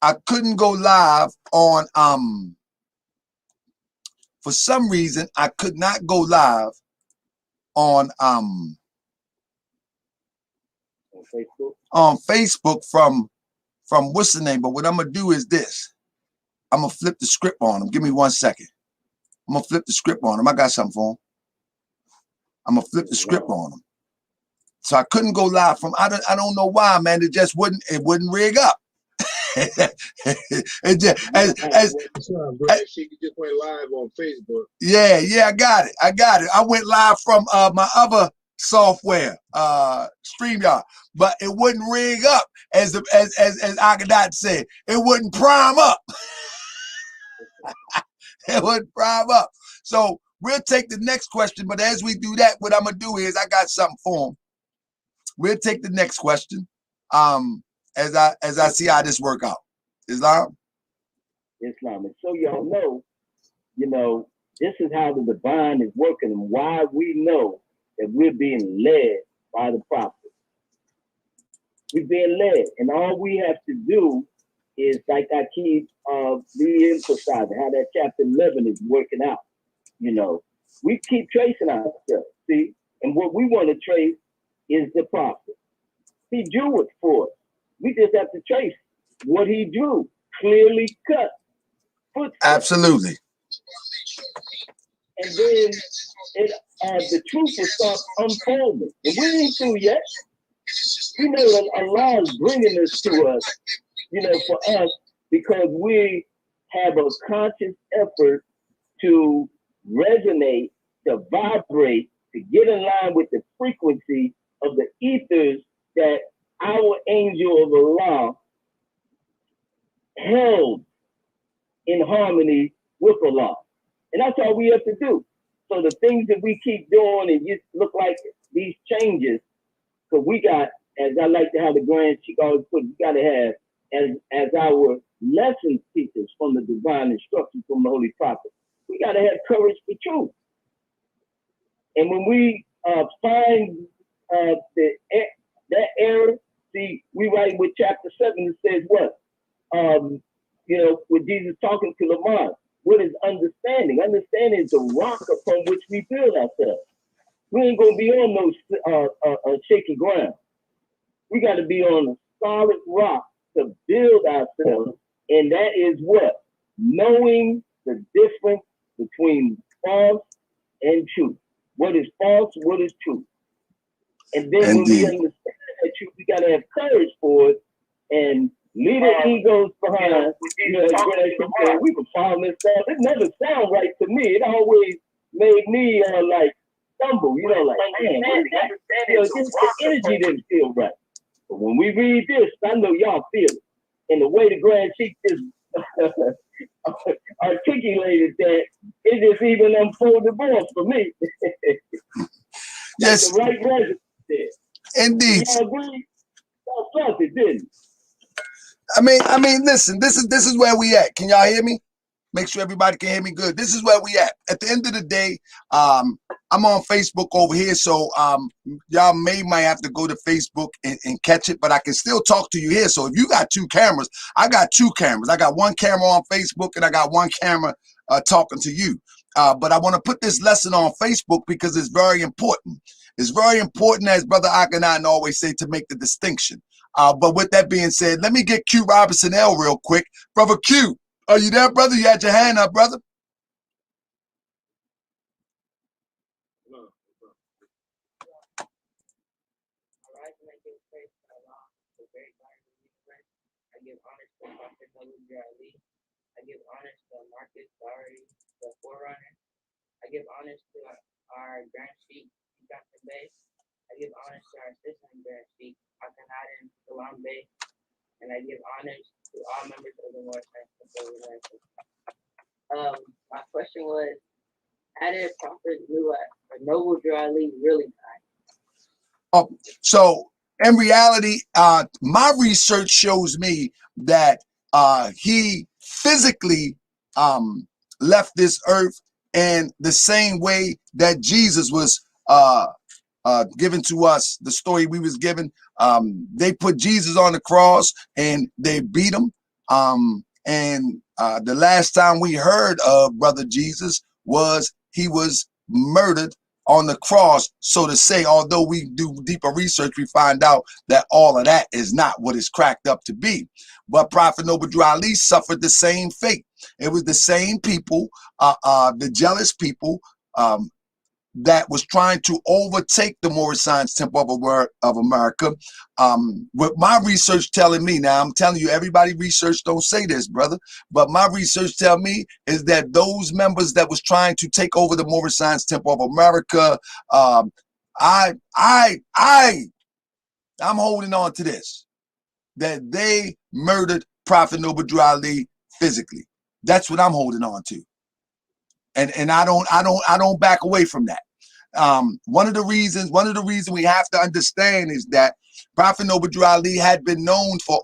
I couldn't go live on for some reason I could not go live on Facebook from what's the name. But what I'm gonna do is this. I'm gonna flip the script on him. Give me 1 second. I'm gonna flip the script on him. I got something for him. I'm gonna flip the script on him. So I couldn't go live from. I don't know why, man. It just wouldn't rig up. It just, she just went live on Facebook. Yeah, I got it. I went live from my other software, StreamYard, but it wouldn't rig up as Akhenaten said. It wouldn't prime up. It wouldn't prime up. So we'll take the next question, but as we do that, what I'm gonna do is I got something for him. We'll take the next question. As I see how this work out. Islam. And so y'all know, this is how the divine is working and why we know that we're being led by the prophet. We're being led, and all we have to do is, like I keep re-emphasizing, how that chapter 11 is working out. We keep tracing ourselves, see? And what we want to trace is the prophet. He drew it for us. We just have to trace what he drew, clearly cut. Footsteps. Absolutely. And then the truth will start unfolding. And we ain't through yet. We know that Allah is bringing this to us, for us, because we have a conscious effort to resonate, to vibrate, to get in line with the frequency of the ethers that our angel of Allah held in harmony with Allah. And that's all we have to do. So the things that we keep doing and just look like these changes, because we got, as I like to have the Grand Sheikh always put, we got to have as our lesson teachers from the divine instruction from the Holy Prophet, we got to have courage for truth. And when we find that error, see, we write with chapter 7, it says what? With Jesus talking to Lamar, what is understanding? Understanding is the rock upon which we build ourselves. We ain't gonna be on no shaky ground. We got to be on a solid rock to build ourselves, and that is what? Knowing the difference between false and truth. What is false? What is true? And then when we understand that truth, we got to have courage for it and leave the egos behind. We can follow this stuff. It never sounds right to me. It always made me stumble. Like, man, just the energy didn't feel right. But when we read this, I know y'all feel it. And the way the Grand Sheikh just articulated that, it just even unfolded more for me. Yes. The right resident there. Indeed. Y'all agree? Y'all felt it, didn't I mean, listen, this is where we at. Can y'all hear me? Make sure everybody can hear me good. This is where we at. At the end of the day, I'm on Facebook over here, so y'all might have to go to Facebook and catch it, but I can still talk to you here. So if you got two cameras, I got two cameras. I got one camera on Facebook and I got one camera talking to you. But I want to put this lesson on Facebook because it's very important. It's very important, as Brother Akhenaten always say, to make the distinction. But with that being said, let me get Q Robinson L real quick. Brother Q, are you there, brother? You had your hand up, brother. I give honors to Marcus, Dari, the Forerunner. I give honors to our Grand Sheikh, Dr. Bay. I give honors to our assistant Grand Sheikh, Akhenaten Salam Bay. And I give honors to all members of the Moorish Organization. My question was, how did Prophet Noble Drew Ali really die? So in reality, my research shows me that he physically left this earth in the same way that Jesus was given to us. The story we was given, they put Jesus on the cross and they beat him. And the last time we heard of Brother Jesus was he was murdered on the cross, so to say. Although we do deeper research, we find out that all of that is not what it's cracked up to be. But Prophet Noble Drew Ali suffered the same fate. It was the same people, the jealous people, that was trying to overtake the Moorish Science Temple of America. With my research telling me, now I'm telling you, everybody research don't say this, brother, but my research tell me is that those members that was trying to take over the Moorish Science Temple of America, I'm holding on to this, that they murdered Prophet Noble Drew Ali physically. That's what I'm holding on to. And I don't back away from that. One of the reasons we have to understand is that Prophet Noble Drew Ali had been known for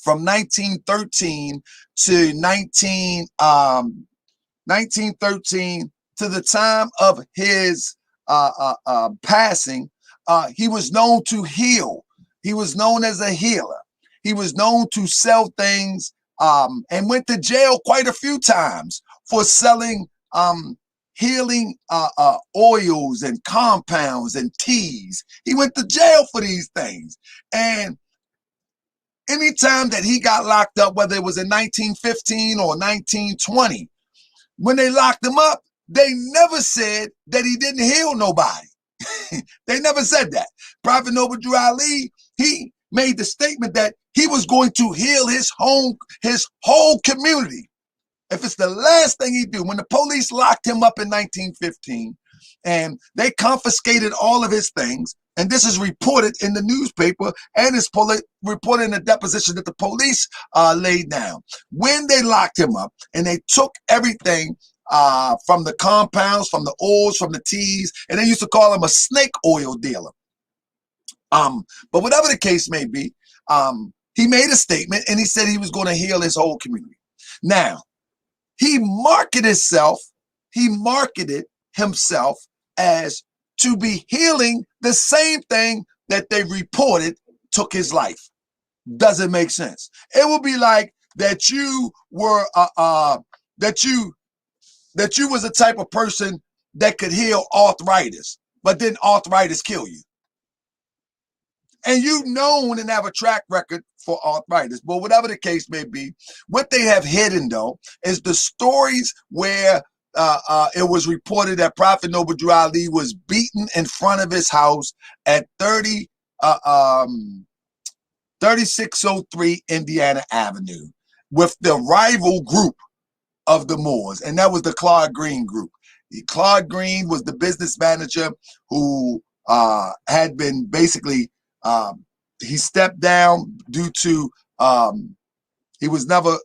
from 1913 to 1913 to the time of his passing. He was known to heal. He was known as a healer. He was known to sell things, and went to jail quite a few times for selling healing oils and compounds and teas. He went to jail for these things. And anytime that he got locked up, whether it was in 1915 or 1920, when they locked him up, they never said that he didn't heal nobody. They never said that. Prophet Noble Drew Ali, he made the statement that he was going to heal his whole community. If it's the last thing he do. When the police locked him up in 1915 and they confiscated all of his things, and this is reported in the newspaper and it's reported in the deposition that the police laid down. When they locked him up and they took everything from the compounds, from the oils, from the teas, and they used to call him a snake oil dealer. But whatever the case may be, he made a statement and he said he was going to heal his whole community. Now, he marketed himself as to be healing the same thing that they reported took his life. Doesn't make sense. It would be like that you were that you was a type of person that could heal arthritis, but then arthritis kill you. And you known and have a track record for arthritis. But whatever the case may be, what they have hidden, though, is the stories where it was reported that Prophet Noble Drew Ali was beaten in front of his house at 3603 Indiana Avenue with the rival group of the Moors, and that was the Claude Green group. Claude Green was the business manager who had been basically he stepped down due to he was never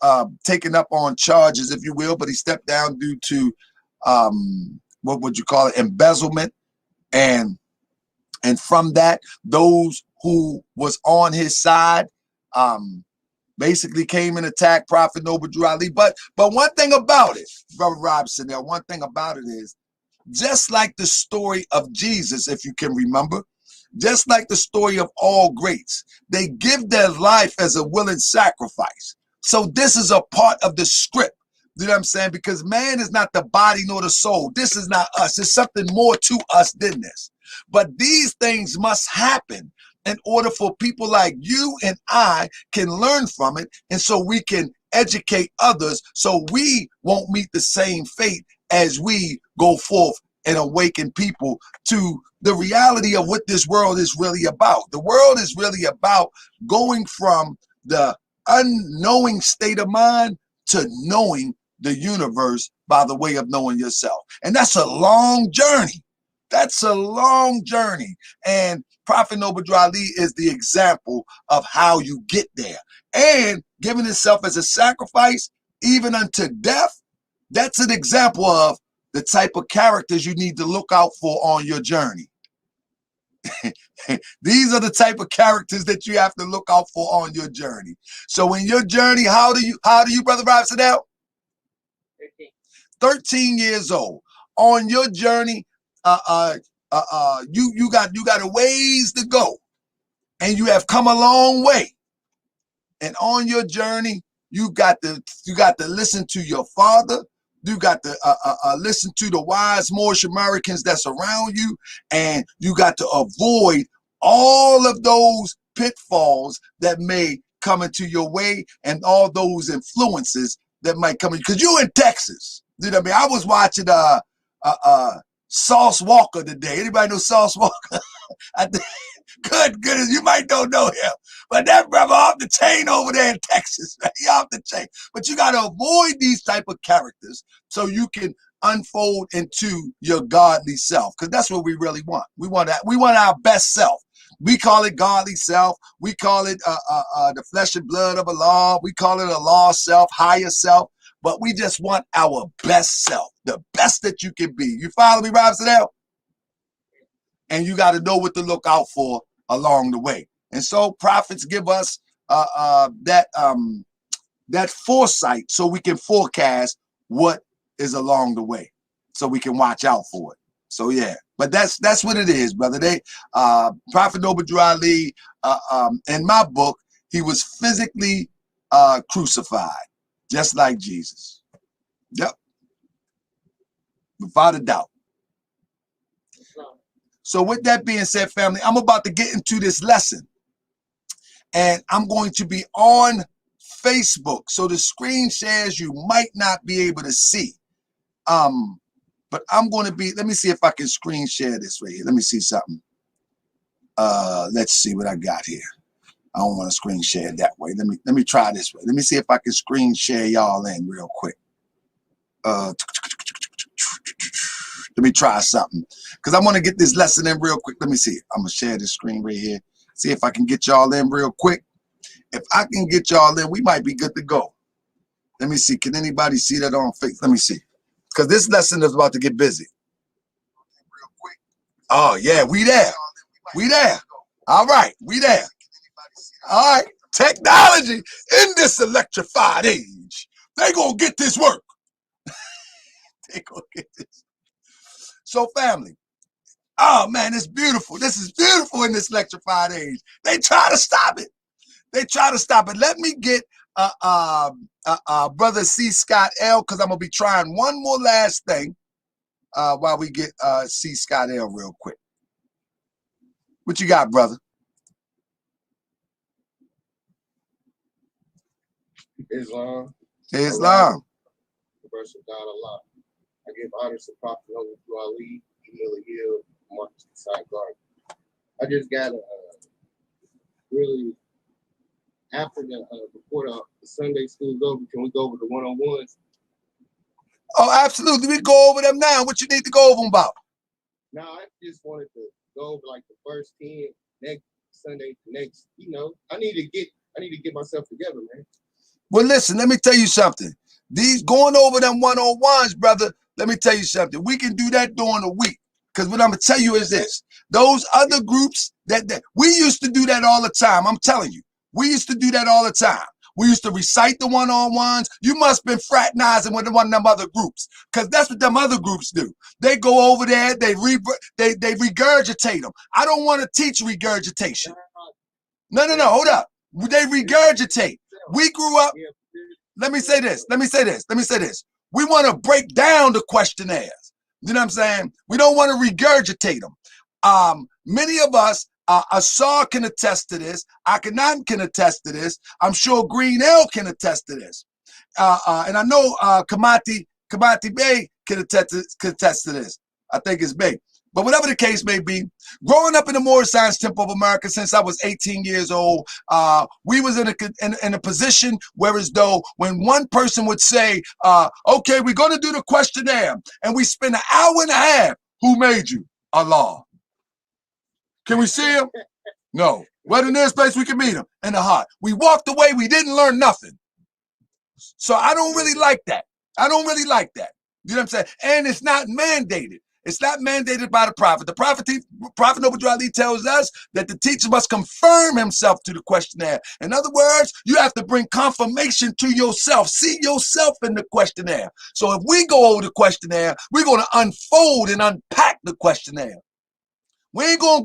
taken up on charges, if you will, but he stepped down due to what would you call it, embezzlement, and from that, those who was on his side basically came and attacked Prophet Noble Drew Ali. But one thing about it, Brother Robinson, there, one thing about it is, just like the story of Jesus, if you can remember, just like the story of all greats, they give their life as a willing sacrifice. So this is a part of the script. You know what I'm saying? Because man is not the body nor the soul. This is not us. It's something more to us than this. But these things must happen in order for people like you and I can learn from it, and so we can educate others so we won't meet the same fate as we go forth and awaken people to the reality of what this world is really about. The world is really about going from the unknowing state of mind to knowing the universe by the way of knowing yourself. And that's a long journey. That's a long journey. And Prophet Noble Drew Ali is the example of how you get there. And giving himself as a sacrifice, even unto death, that's an example of the type of characters you need to look out for on your journey. These are the type of characters that you have to look out for on your journey. So in your journey, how do you, Brother Robinson, out? 13 years old. On your journey, you got a ways to go, and you have come a long way. And on your journey, you got to listen to your father. You got to listen to the wise Moorish Americans that's around you, and you got to avoid all of those pitfalls that may come into your way and all those influences that might come in. Because you in Texas, you know what I mean? I was watching Sauce Walker today. Anybody know Sauce Walker? Good goodness, you might don't know him, but that brother off the chain over there in Texas, right? He off the chain. But you got to avoid these type of characters so you can unfold into your godly self, because that's what we really want. We want our best self. We call it godly self. We call it the flesh and blood of Allah. We call it a law self, higher self. But we just want our best self, the best that you can be. You follow me, Robinson L? And you got to know what to look out for along the way. And so prophets give us that foresight so we can forecast what is along the way, so we can watch out for it. So yeah, but that's what it is, brother. Prophet Noble Drew Ali, in my book, he was physically crucified, just like Jesus. Yep, without a doubt. So with that being said, family, I'm about to get into this lesson, and I'm going to be on Facebook. So the screen shares you might not be able to see. But I'm going to be, let me see if I can screen share this right here. Let me see something. Let's see what I got here. I don't want to screen share that way. Let me try this way. Let me see if I can screen share y'all in real quick. Let me try something, because I want to get this lesson in real quick. Let me see. I'm going to share this screen right here. See if I can get y'all in real quick. If I can get y'all in, we might be good to go. Let me see. Can anybody see that on Facebook? Let me see. Because this lesson is about to get busy. Real quick. Oh, yeah. We there. We there. All right. We there. All right. Technology in this electrified age. They going to get this work. They going to get this. So family, oh man, it's beautiful. This is beautiful in this electrified age. They try to stop it. They try to stop it. Let me get brother C. Scott L, because I'm gonna be trying one more last thing while we get C. Scott L real quick. What you got, brother? Islam. Islam. The verse of God Allah. I give honors to Prophet Noble Drew Ali, Emil Hill, Marcus Side Garden. I just got really, after the before the Sunday school's over, can we go over the one-on-ones? Oh, absolutely. We go over them now. What you need to go over them about? No, I just wanted to go over like the first 10 next Sunday, next, I need to get myself together, man. Well, listen, let me tell you something. These going over them one-on-ones, brother, let me tell you something. We can do that during the week. Because what I'm going to tell you is this. Those other groups, that we used to do that all the time. I'm telling you. We used to do that all the time. We used to recite the one-on-ones. You must have been fraternizing with one of them other groups. Because that's what them other groups do. They go over there, they regurgitate them. I don't want to teach regurgitation. No, hold up. They regurgitate. We grew up. Let me say this. We want to break down the questionnaires. You know what I'm saying? We don't want to regurgitate them. Many of us, Asar can attest to this. Akanan can attest to this. I'm sure Green L can attest to this. And I know Kamati Bey can attest to this. I think it's Bey. But whatever the case may be, growing up in the Moorish Science Temple of America since I was 18 years old, we was in a position where as though when one person would say, okay, we're going to do the questionnaire, and we spend an hour and a half, who made you? Allah. Can we see him? No. Where the nearest place we can meet him? In the heart. We walked away, we didn't learn nothing. So I don't really like that. You know what I'm saying? And it's not mandated. It's not mandated by the prophet. The prophet Noble Drew Ali tells us that the teacher must confirm himself to the questionnaire. In other words, you have to bring confirmation to yourself. See yourself in the questionnaire. So if we go over the questionnaire, we're going to unfold and unpack the questionnaire. We ain't gonna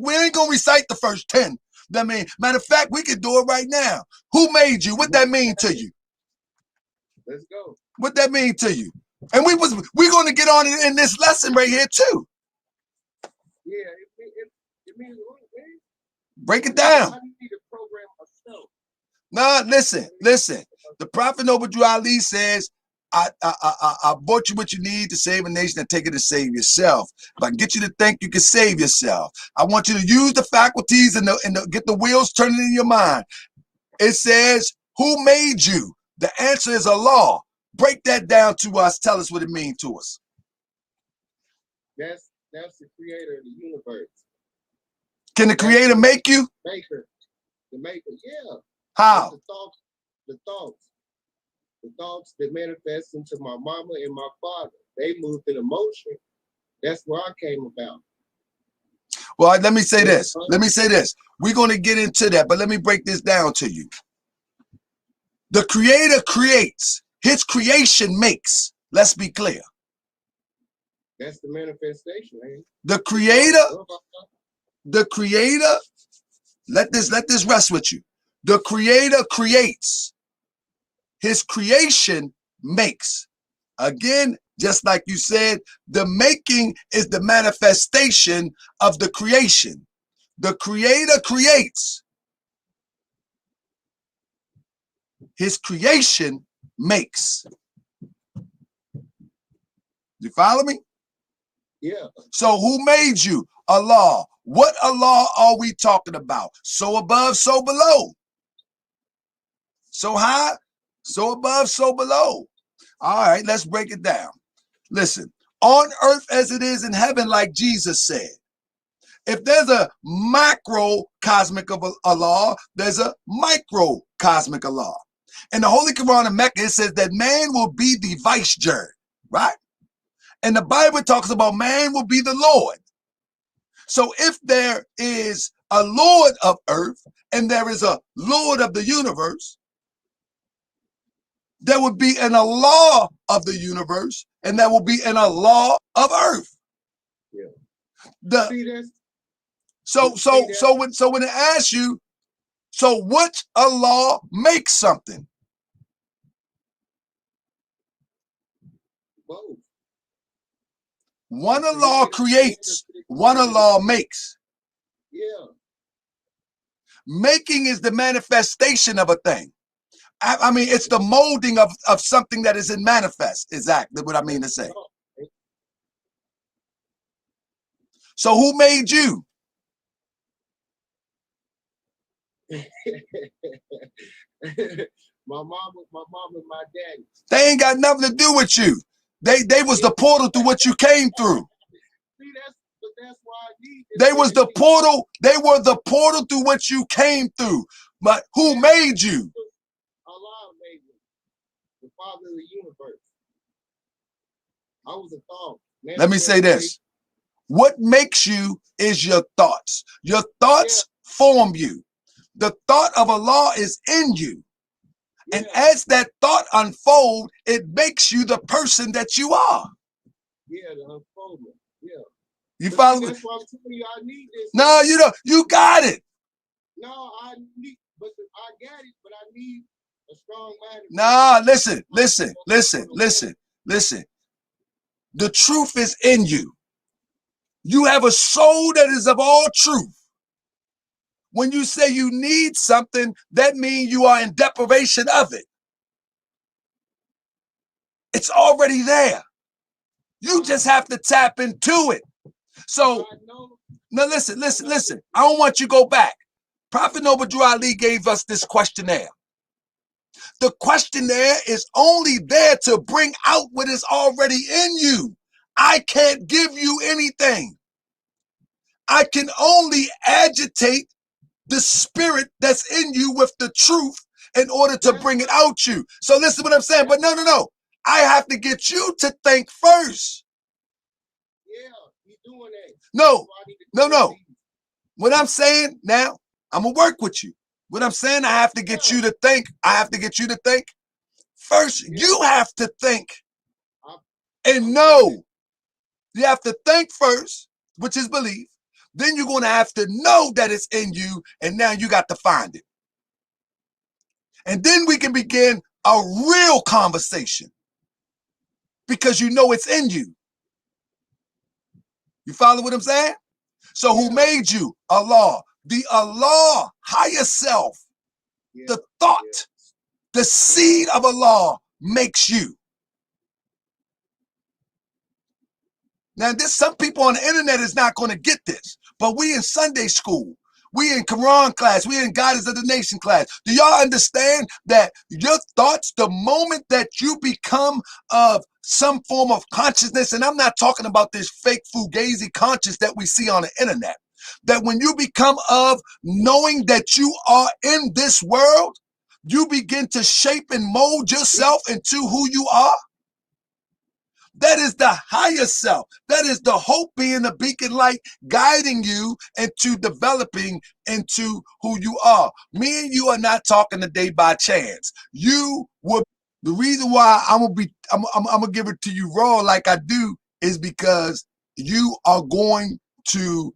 recite the first 10. That mean, matter of fact, we could do it right now. Who made you? What that mean to you? Let's go. What that mean to you? And we're going to get on it in this lesson right here too. Yeah, it means a lot, man. Break it down. I need to program myself. Nah, listen. The Prophet Noble Drew Ali says, I brought you what you need to save a nation and take it to save yourself. If I can get you to think, you can save yourself. I want you to use the faculties and get the wheels turning in your mind. It says, who made you? The answer is Allah. Break that down to us. Tell us what it means to us. That's the creator of the universe. Can the creator make you? Maker. The maker, yeah. How? The thoughts that manifest into my mama and my father. They moved in emotion. That's where I came about. Well, let me say this. We're going to get into that, but let me break this down to you. The creator creates. His creation makes. Let's be clear. That's the manifestation, man. The creator, let this rest with you. The creator creates. His creation makes. Again, just like you said, the making is the manifestation of the creation. The creator creates. His creation makes. You follow me? Yeah. So who made you? Allah. What Allah are we talking about? So above, so below. So high, so above, so below. All right, let's break it down. Listen, on earth as it is in heaven, like Jesus said. If there's a macrocosmic of Allah, there's a microcosmic Allah. In the Holy Quran of Mecca, it says that man will be the vicegerent, right? And the Bible talks about man will be the Lord. So if there is a Lord of earth and there is a Lord of the universe, there would be an Allah of the universe and there will be an Allah of earth. Yeah. See this? So when it asks you, so which Allah makes something? Both. One Allah creates, one Allah makes. Yeah. Making is the manifestation of a thing. I mean, it's the molding of something that is in manifest. Exactly what I mean to say. So who made you? My mom and my daddy. They ain't got nothing to do with you. They was the portal through what you came through. See, that's why I need this. They was the portal. They were the portal through what you came through. But who made you? Allah made me, the Father of the universe. I was a thought. Let me say this. What makes you is your thoughts. Your thoughts form you. The thought of Allah is in you. And as that thought unfolds, it makes you the person that you are. Yeah, the unfoldment. Yeah. You follow me? That's why I'm telling you, I need this. No, you don't. You got it. No, I got it, but I need a strong mind. Nah, listen. The truth is in you. You have a soul that is of all truth. When you say you need something, that means you are in deprivation of it. It's already there. You just have to tap into it. So, now listen. I don't want you to go back. Prophet Noble Drew Ali gave us this questionnaire. The questionnaire is only there to bring out what is already in you. I can't give you anything. I can only agitate the spirit that's in you with the truth in order to bring it out you. So listen what I'm saying. But no. I have to get you to think first. Yeah, you're doing that. No. What I'm saying now, I'm going to work with you. What I'm saying, I have to get you to think. I have to get you to think. First, you have to think and know. You have to think first, which is belief. then you're going to have to know that it's in you, and now you got to find it. And then we can begin a real conversation because you know it's in you. You follow what I'm saying? So who made you? Allah. The Allah, higher self, the thought, the seed of Allah makes you. Now, some people on the internet is not going to get this, but we in Sunday school, we in Quran class, we in Guidance of the Nation class. Do y'all understand that your thoughts, the moment that you become of some form of consciousness, and I'm not talking about this fake fugazi conscious that we see on the internet, that when you become of knowing that you are in this world, you begin to shape and mold yourself into who you are. That is the higher self. That is the hope being a beacon light, guiding you into developing into who you are. Me and you are not talking today by chance. You would. The reason why I'm gonna give it to you raw like I do is because you are going to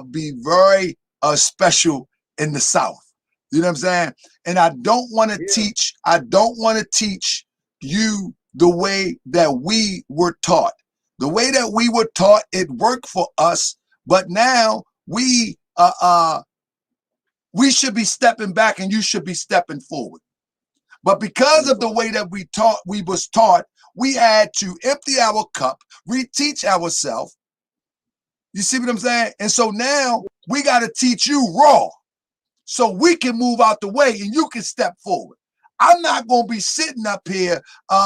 be very special in the South. You know what I'm saying? And I don't want to teach. I don't want to teach you the way that we were taught. The way that we were taught, it worked for us, but now we should be stepping back and you should be stepping forward. But because of the way that we was taught, we had to empty our cup, reteach ourselves. You see what I'm saying? And so now we got to teach you raw so we can move out the way and you can step forward. I'm not going to be sitting up here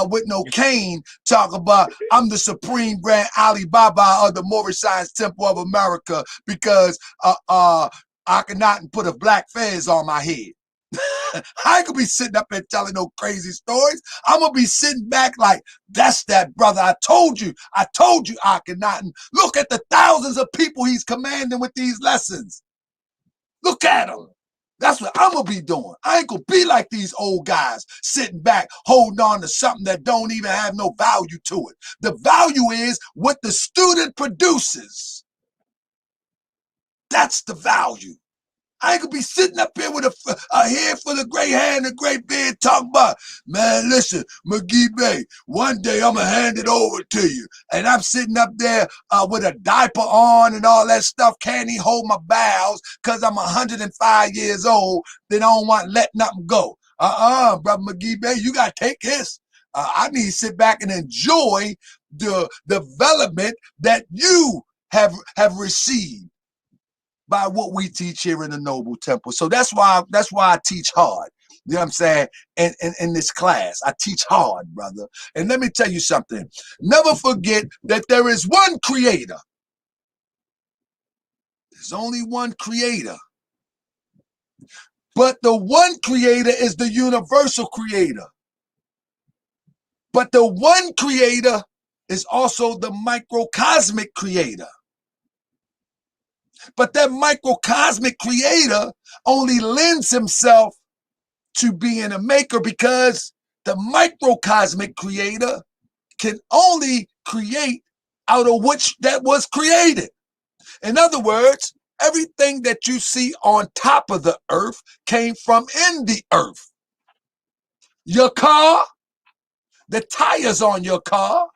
with no cane talking about I'm the supreme grand Ali Baba of the Moorish Science Temple of America because I cannot put a black fez on my head. I ain't gonna be sitting up here telling no crazy stories. I'm gonna be sitting back like, that's that brother. I told you Akhenaten. Look at the thousands of people he's commanding with these lessons. Look at him. That's what I'm gonna be doing. I ain't gonna be like these old guys sitting back, holding on to something that don't even have no value to it. The value is what the student produces. That's the value. I ain't gonna be sitting up here with a head full of gray hair and a gray beard talking about, man, listen, McGee Bay, one day I'm gonna hand it over to you. And I'm sitting up there with a diaper on and all that stuff. Can't even hold my bowels because I'm 105 years old. Then I don't want to let nothing go. Brother McGee Bay, you gotta take this. I need to sit back and enjoy the development that you have received by what we teach here in the Noble Temple. So that's why I teach hard. You know what I'm saying? In this class, I teach hard, brother. And let me tell you something. Never forget that there is one creator. There's only one creator. But the one creator is the universal creator. But the one creator is also the microcosmic creator. But that microcosmic creator only lends himself to being a maker because the microcosmic creator can only create out of which that was created. In other words, everything that you see on top of the earth came from in the earth. Your car, the tires on your car,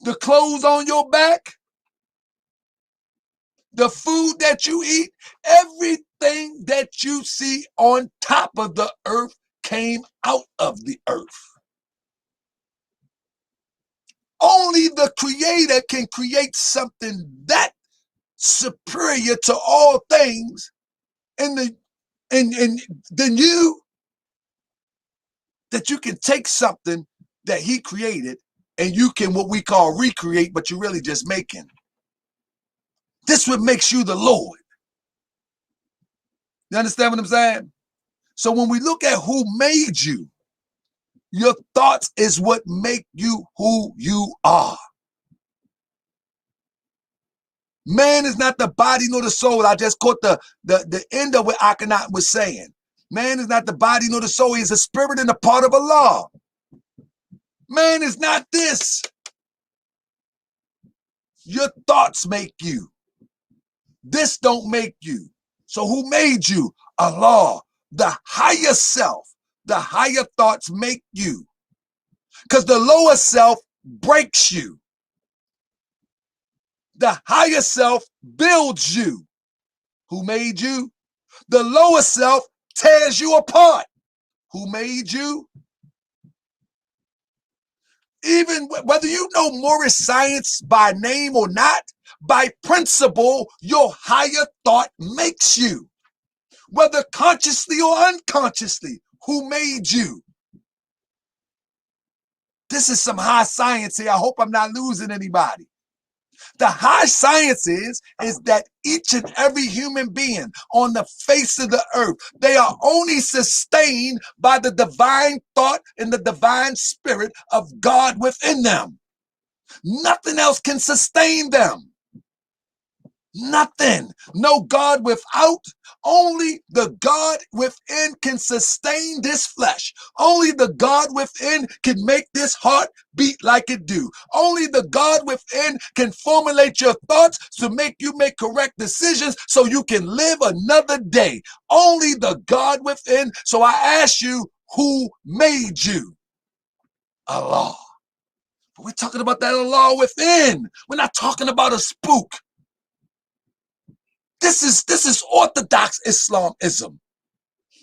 the clothes on your back, the food that you eat, everything that you see on top of the earth came out of the earth. Only the creator can create something that superior to all things than you, that you can take something that he created and you can what we call recreate, but you're really just making. This what makes you the Lord. You understand what I'm saying? So when we look at who made you, your thoughts is what make you who you are. Man is not the body nor the soul. I just caught the end of what Akhenaten was saying. Man is not the body nor the soul. He is a spirit and a part of Allah. Man is not this. Your thoughts make you. This don't make you. So who made you? Allah. The higher self, the higher thoughts make you. Because the lower self breaks you. The higher self builds you. Who made you? The lower self tears you apart. Who made you? Even whether you know Moorish science by name or not, by principle, your higher thought makes you. Whether consciously or unconsciously, who made you? This is some high science here. I hope I'm not losing anybody. The high science is that each and every human being on the face of the earth, they are only sustained by the divine thought and the divine spirit of God within them. Nothing else can sustain them. Nothing. No God without. Only the God within can sustain this flesh. Only the God within can make this heart beat like it do. Only the God within can formulate your thoughts to make you make correct decisions so you can live another day. Only the God within. So I ask you, who made you? Allah. But we're talking about that Allah within. We're not talking about a spook. This is Orthodox Islamism.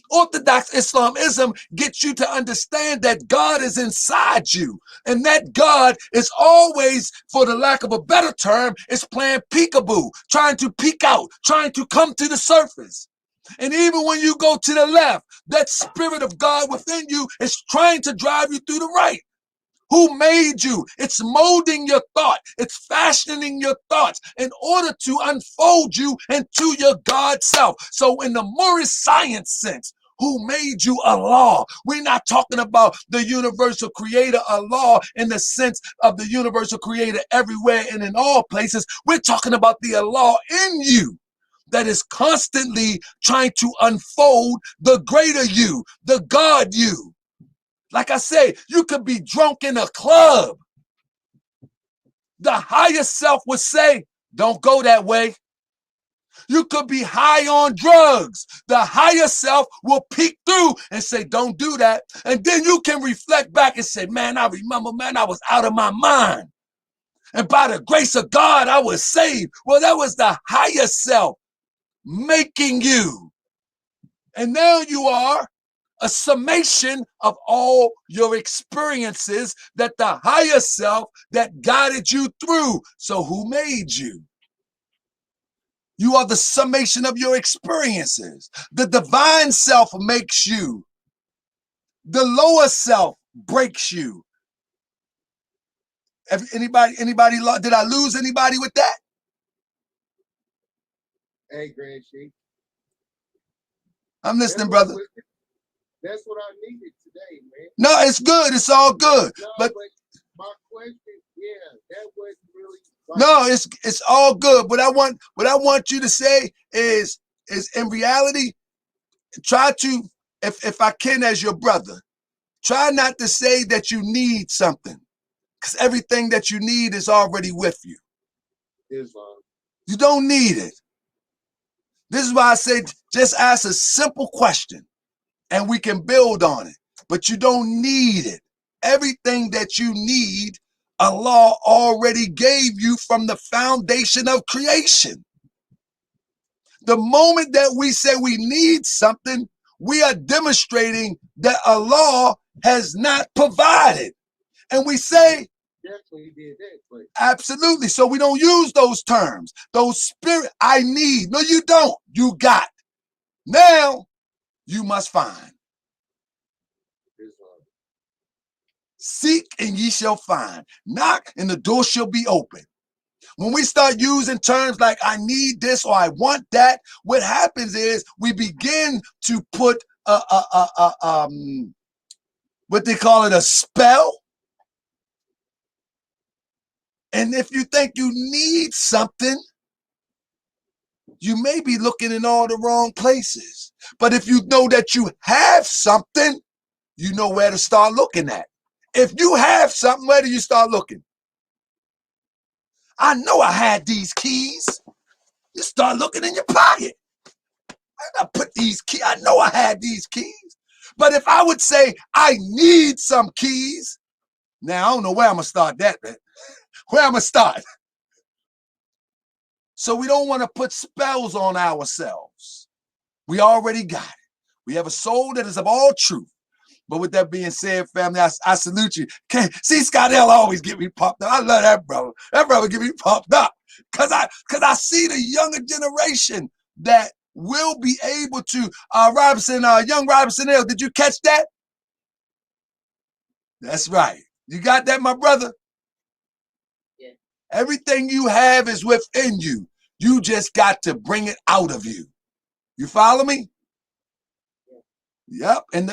Orthodox Islamism gets you to understand that God is inside you, and that God is always, for the lack of a better term, is playing peekaboo, trying to peek out, trying to come to the surface. And even when you go to the left, that spirit of God within you is trying to drive you through the right. Who made you? It's molding your thought. It's fashioning your thoughts in order to unfold you into your God self. So in the Moorish science sense, who made you? Allah. We're not talking about the universal creator Allah in the sense of the universal creator everywhere and in all places. We're talking about the Allah in you that is constantly trying to unfold the greater you, the God you. Like I say, you could be drunk in a club. The higher self would say, don't go that way. You could be high on drugs. The higher self will peek through and say, don't do that. And then you can reflect back and say, man, I remember, man, I was out of my mind. And by the grace of God, I was saved. Well, that was the higher self making you. And now you are a summation of all your experiences that the higher self that guided you through. So who made you? You are the summation of your experiences. The divine self makes you. The lower self breaks you. Anybody, did I lose anybody with that? Hey, Grand Chief. I'm listening, brother. That's what I needed today, man. No, it's good. It's all good. No, but my question, yeah, that wasn't really. No, it's all good. What I want you to say is in reality, try to, if I can, as your brother, try not to say that you need something, because everything that you need is already with you. Islam. You don't need it. This is why I say just ask a simple question and we can build on it. But you don't need it. Everything that you need, Allah already gave you from the foundation of creation. The moment that we say we need something, we are demonstrating that Allah has not provided. And we say, definitely did that, but absolutely. So we don't use those terms. Those spirit, I need. No, you don't. You got. Now, you must find. Islam. Seek and ye shall find. Knock and the door shall be open. When we start using terms like I need this or I want that, what happens is we begin to put what they call it, a spell. And if you think you need something, you may be looking in all the wrong places. But if you know that you have something, you know where to start looking at. If you have something, where do you start looking? I know I had these keys. You start looking in your pocket. I put these keys. I know I had these keys. But if I would say I need some keys, now I don't know where I'm going to start that, man. Where I'm going to start. So we don't want to put spells on ourselves. We already got it. We have a soul that is of all truth. But with that being said, family, I salute you. See, Scott L always get me pumped up. I love that brother. That brother get me pumped up. Cause I see the younger generation that will be able to young Robinson L. Did you catch that? That's right. You got that, my brother? Yeah. Everything you have is within you. You just got to bring it out of you. You follow me? Yep. And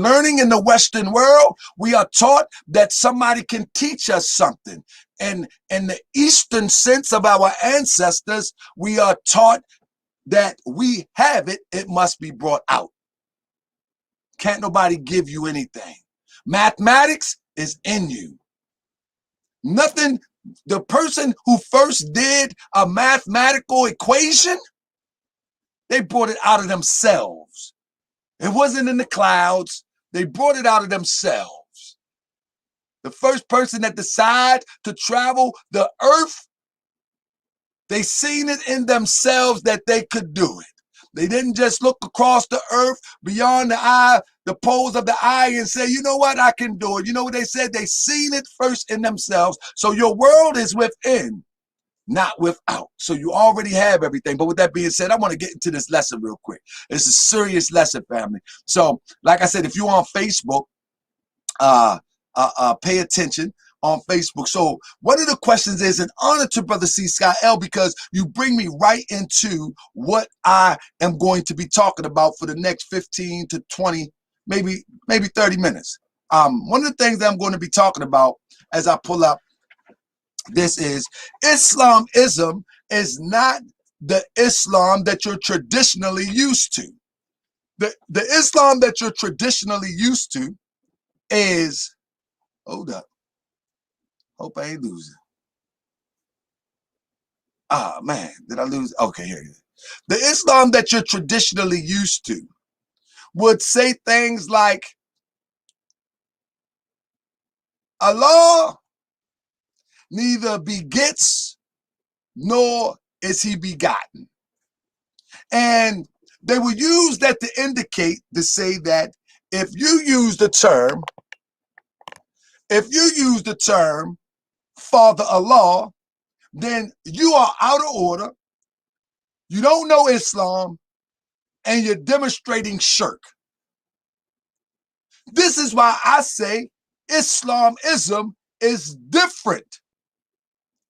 learning in the Western world, we are taught that somebody can teach us something. And in the Eastern sense of our ancestors, we are taught that we have it, it must be brought out. Can't nobody give you anything. Mathematics is in you. Nothing, the person who first did a mathematical equation, they brought it out of themselves. It wasn't in the clouds. They brought it out of themselves. The first person that decided to travel the earth, they seen it in themselves that they could do it. They didn't just look across the earth beyond the eye, the poles of the eye and say, you know what, I can do it. You know what they said? They seen it first in themselves. So your world is within, not without. So you already have everything. But with that being said, I want to get into this lesson real quick. It's a serious lesson, family. So like I said, if you're on Facebook, pay attention on Facebook. So one of the questions is an honor to Brother C. Scott L, because you bring me right into what I am going to be talking about for the next 15 to 20, maybe 30 minutes. One of the things that I'm going to be talking about as I pull up this is Islamism is not the Islam that you're traditionally used to. The Islam that you're traditionally used to is, hold up, hope I ain't losing. Ah, man, did I lose? Okay, here it is. The Islam that you're traditionally used to would say things like, Allah neither begets nor is he begotten. And they will use that to indicate, to say that if you use the term Father Allah, then you are out of order, you don't know Islam, and you're demonstrating shirk. This is why I say Islamism is different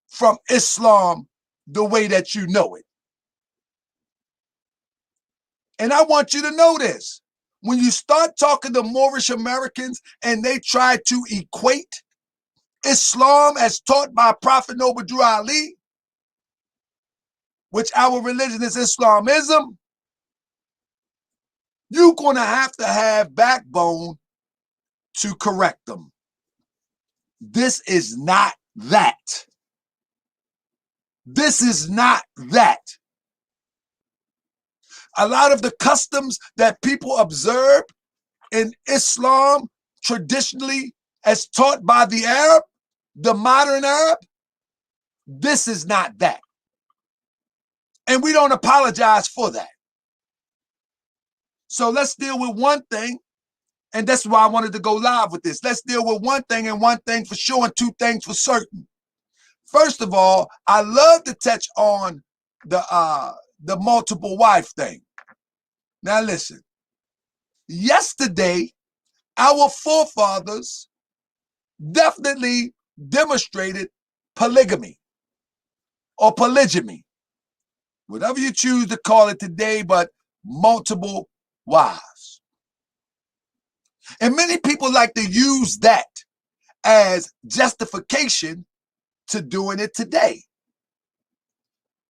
from Islam the way that you know it. And I want you to know this. When you start talking to Moorish Americans and they try to equate Islam as taught by Prophet Noble Drew Ali, which our religion is Islamism, you're going to have backbone to correct them. This is not that. This is not that. A lot of the customs that people observe in Islam traditionally as taught by the Arab, the modern Arab, this is not that. And we don't apologize for that. So let's deal with one thing, and that's why I wanted to go live with this. Let's deal with one thing, and one thing for sure, and two things for certain. First of all, I love to touch on the multiple wife thing. Now listen, yesterday, our forefathers definitely demonstrated polygamy or polygyny, whatever you choose to call it today, but multiple wives. And many people like to use that as justification to doing it today.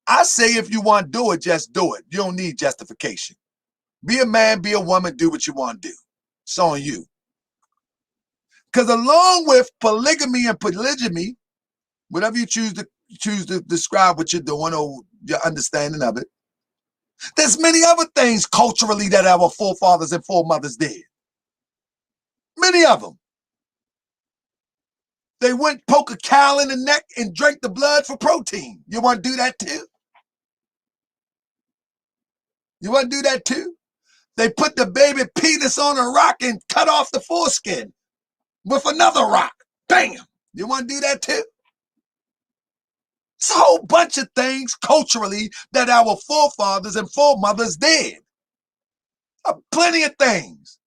I say if you want to do it, just do it. You don't need justification. Be a man, be a woman, do what you want to do. It's on you. Because along with polygamy and polygyny, whatever you choose to choose to describe what you're doing or your understanding of it. There's many other things culturally that our forefathers and foremothers did. Many of them. They went poke a cow in the neck and drank the blood for protein. You want to do that too? You want to do that too? They put the baby penis on a rock and cut off the foreskin with another rock. Bam! You want to do that too? It's a whole bunch of things culturally that our forefathers and foremothers did. Plenty of things.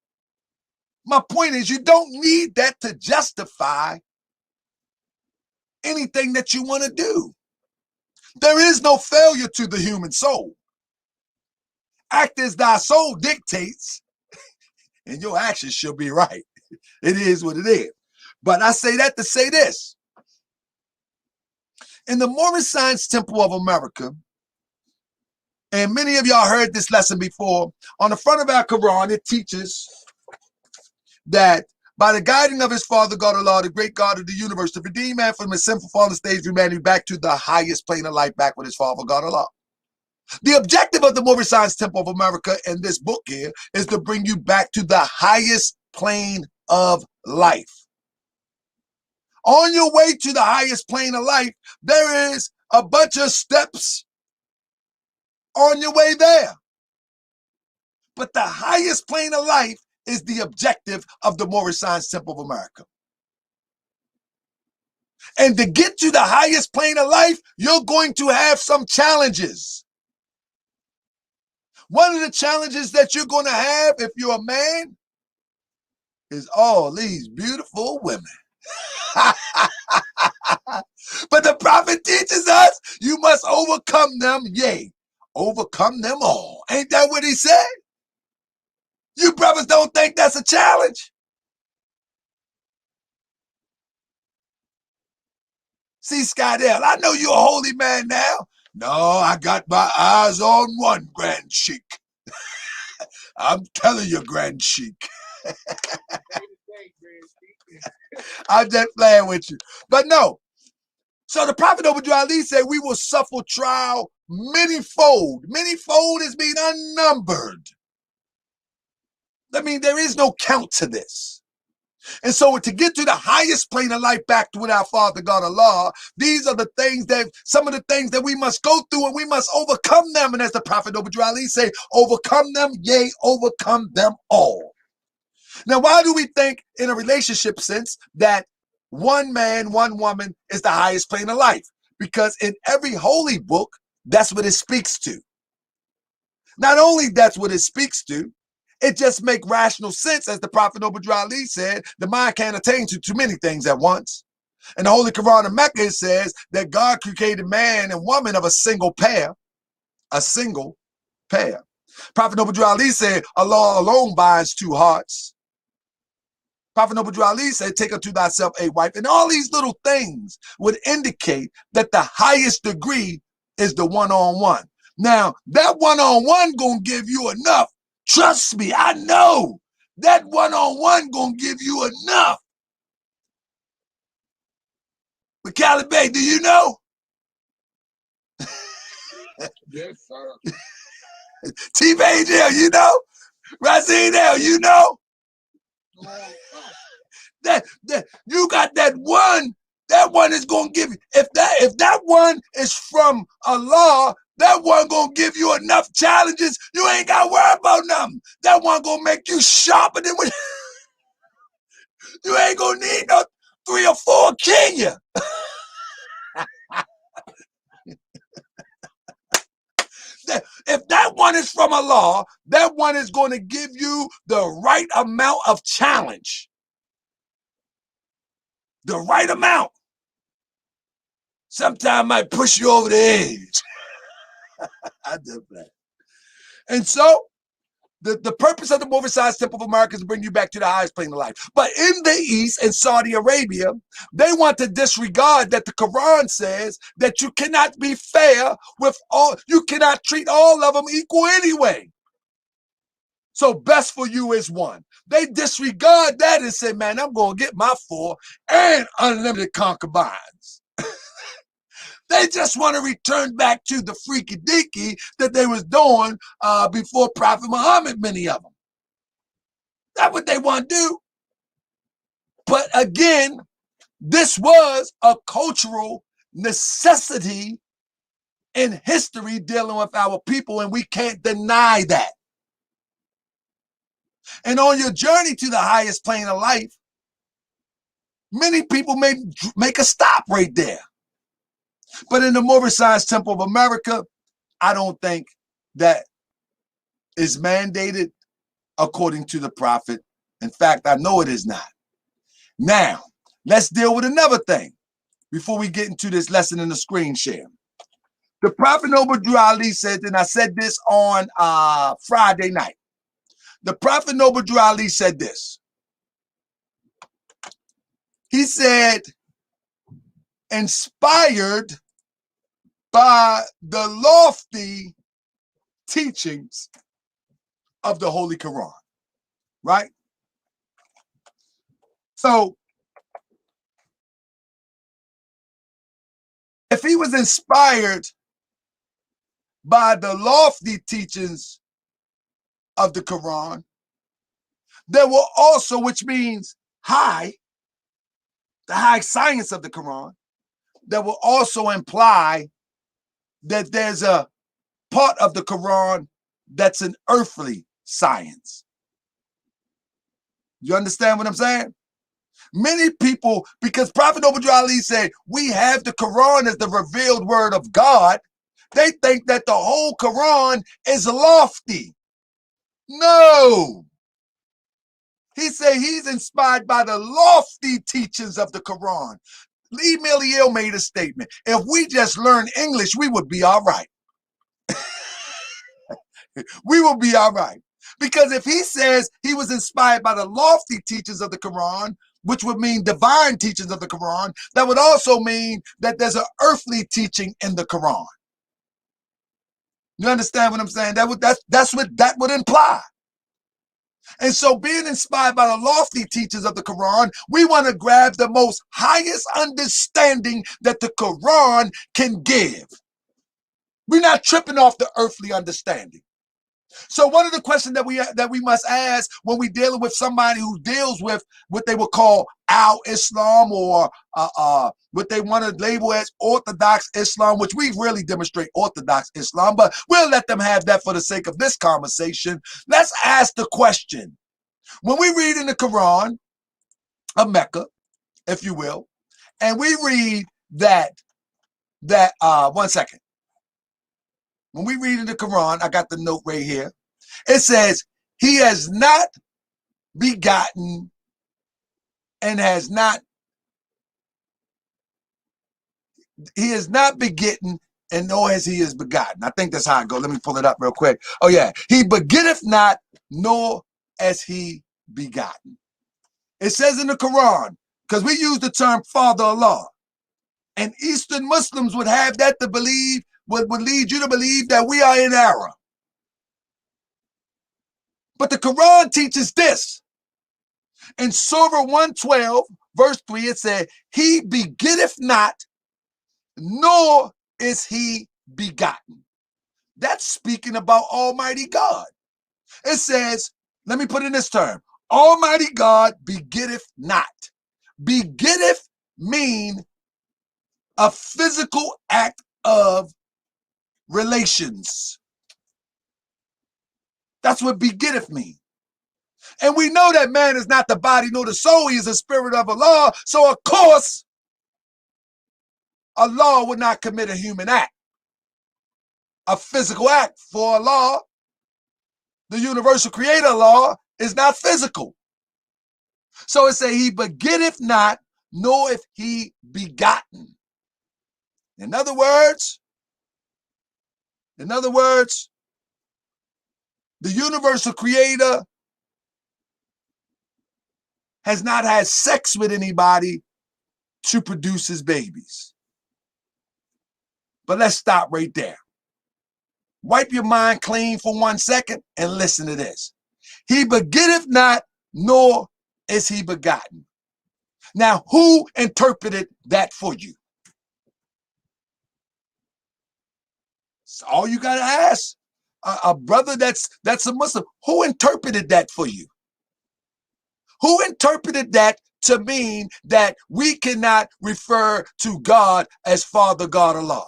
My point is, you don't need that to justify anything that you want to do. There is no failure to the human soul. Act as thy soul dictates, and your actions shall be right. It is what it is. But I say that to say this. In the Moorish Science Temple of America, and many of y'all heard this lesson before, on the front of our Quran, it teaches that by the guiding of his Father, God Allah, the great God of the universe, to redeem man from his sinful fallen stage of humanity back to the highest plane of life, back with his Father, God Allah. The objective of the Moorish Science Temple of America in this book here is to bring you back to the highest plane of life. On your way to the highest plane of life, there is a bunch of steps on your way there. But the highest plane of life is the objective of the Moorish Science Temple of America. And to get to the highest plane of life, you're going to have some challenges. One of the challenges that you're going to have if you're a man is all these beautiful women. But the prophet teaches us you must overcome them, yea, overcome them all. Ain't that what he said? You brothers don't think that's a challenge? See, Skydale, I know you're a holy man now. No, I got my eyes on one, Grand Sheik. I'm telling you, Grand Sheik. I'm just playing with you. But no. So the Prophet Ali said, we will suffer trial manyfold. Manyfold is being unnumbered. I mean, there is no count to this. And so to get to the highest plane of life back with our Father God Allah, these are the things that, some of the things that we must go through, and we must overcome them. And as the Prophet Ali say, overcome them, yea, overcome them all. Now, why do we think in a relationship sense that one man, one woman is the highest plane of life? Because in every holy book, that's what it speaks to. Not only that's what it speaks to, it just makes rational sense. As the Prophet Ali said, the mind can't attain to too many things at once. In the Holy Quran of Mecca, it says that God created man and woman of a single pair. A single pair. Prophet Ali said, Allah alone binds two hearts. Prophet Ali said, take unto thyself a wife. And all these little things would indicate that the highest degree is the one-on-one. Now, that one-on-one gonna give you enough. Trust me, I know. That one-on-one gonna give you enough. But Cali Bay, do you know? Yes, sir. T-Bay, you know? Razine, you know? That you got that one is gonna give you, if that one is from Allah, that one gonna give you enough challenges. You ain't gotta worry about nothing. That one gonna make you sharper than when you ain't gonna need no 3 or 4 Kenya. If that one is from Allah, that one is going to give you the right amount of challenge. The right amount. Sometimes might push you over the edge. I did that. And so, the purpose of the Moorish Science Temple of America is to bring you back to the highest plane of life. But in the East, in Saudi Arabia, they want to disregard that the Quran says that you cannot be fair with all, you cannot treat all of them equal anyway. So best for you is one. They disregard that and say, man, I'm going to get my 4 and unlimited concubines. They just want to return back to the freaky deaky that they was doing before Prophet Muhammad, many of them. That's what they want to do. But again, this was a cultural necessity in history dealing with our people, and we can't deny that. And on your journey to the highest plane of life, many people may make a stop right there. But in the Moorish Science Temple of America, I don't think that is mandated according to the prophet. In fact, I know it is not. Now, let's deal with another thing before we get into this lesson in the screen share. The Prophet Noble Drew Ali said, and I said this on Friday night. The Prophet Noble Drew Ali said this. He said, inspired by the lofty teachings of the Holy Quran, right? So, if he was inspired by the lofty teachings of the Quran, there will also, which means the high science of the Quran, that will also imply that there's a part of the Quran that's an earthly science. You understand what I'm saying? Many people, because Prophet Noble Drew Ali said, we have the Quran as the revealed word of God, they think that the whole Quran is lofty. No. He said he's inspired by the lofty teachings of the Quran. Lee Miliel made a statement. If we just learn English, we would be all right. We will be all right. Because if he says he was inspired by the lofty teachings of the Quran, which would mean divine teachings of the Quran, that would also mean that there's an earthly teaching in the Quran. You understand what I'm saying? That's what that would imply. And so being inspired by the lofty teachings of the Quran, we want to grab the most highest understanding that the Quran can give. We're not tripping off the earthly understanding. So one of the questions that we must ask when we're dealing with somebody who deals with what they would call al-Islam or what they want to label as Orthodox Islam, which we really demonstrate Orthodox Islam, but we'll let them have that for the sake of this conversation. Let's ask the question. When we read in the Quran of Mecca, if you will, and we read that one second. When we read in the Quran, I got the note right here. It says, he has not begotten and he is not begetting, and nor has he is begotten. I think that's how it goes. Let me pull it up real quick. Oh yeah. He begetteth not, nor as he begotten. It says in the Quran, because we use the term Father Allah, and Eastern Muslims would have that to believe, would lead you to believe that we are in error. But the Quran teaches this. In Surah 112, verse 3, it said, he begetteth not, nor is he begotten. That's speaking about Almighty God. It says, let me put in this term, Almighty God begetteth not. Begetteth mean a physical act of relations. That's what begetteth mean. And we know that man is not the body nor the soul. He is the spirit of Allah. So of course, Allah would not commit a human act, a physical act. For Allah, the universal creator Allah, is not physical. So it say he begetteth not, nor if he begotten. In other words, the universal creator has not had sex with anybody to produce his babies. But let's stop right there. Wipe your mind clean for 1 second and listen to this. He begetteth not, nor is he begotten. Now, who interpreted that for you? So all you got to ask a brother that's a Muslim, who interpreted that for you? Who interpreted that to mean that we cannot refer to God as Father God Allah?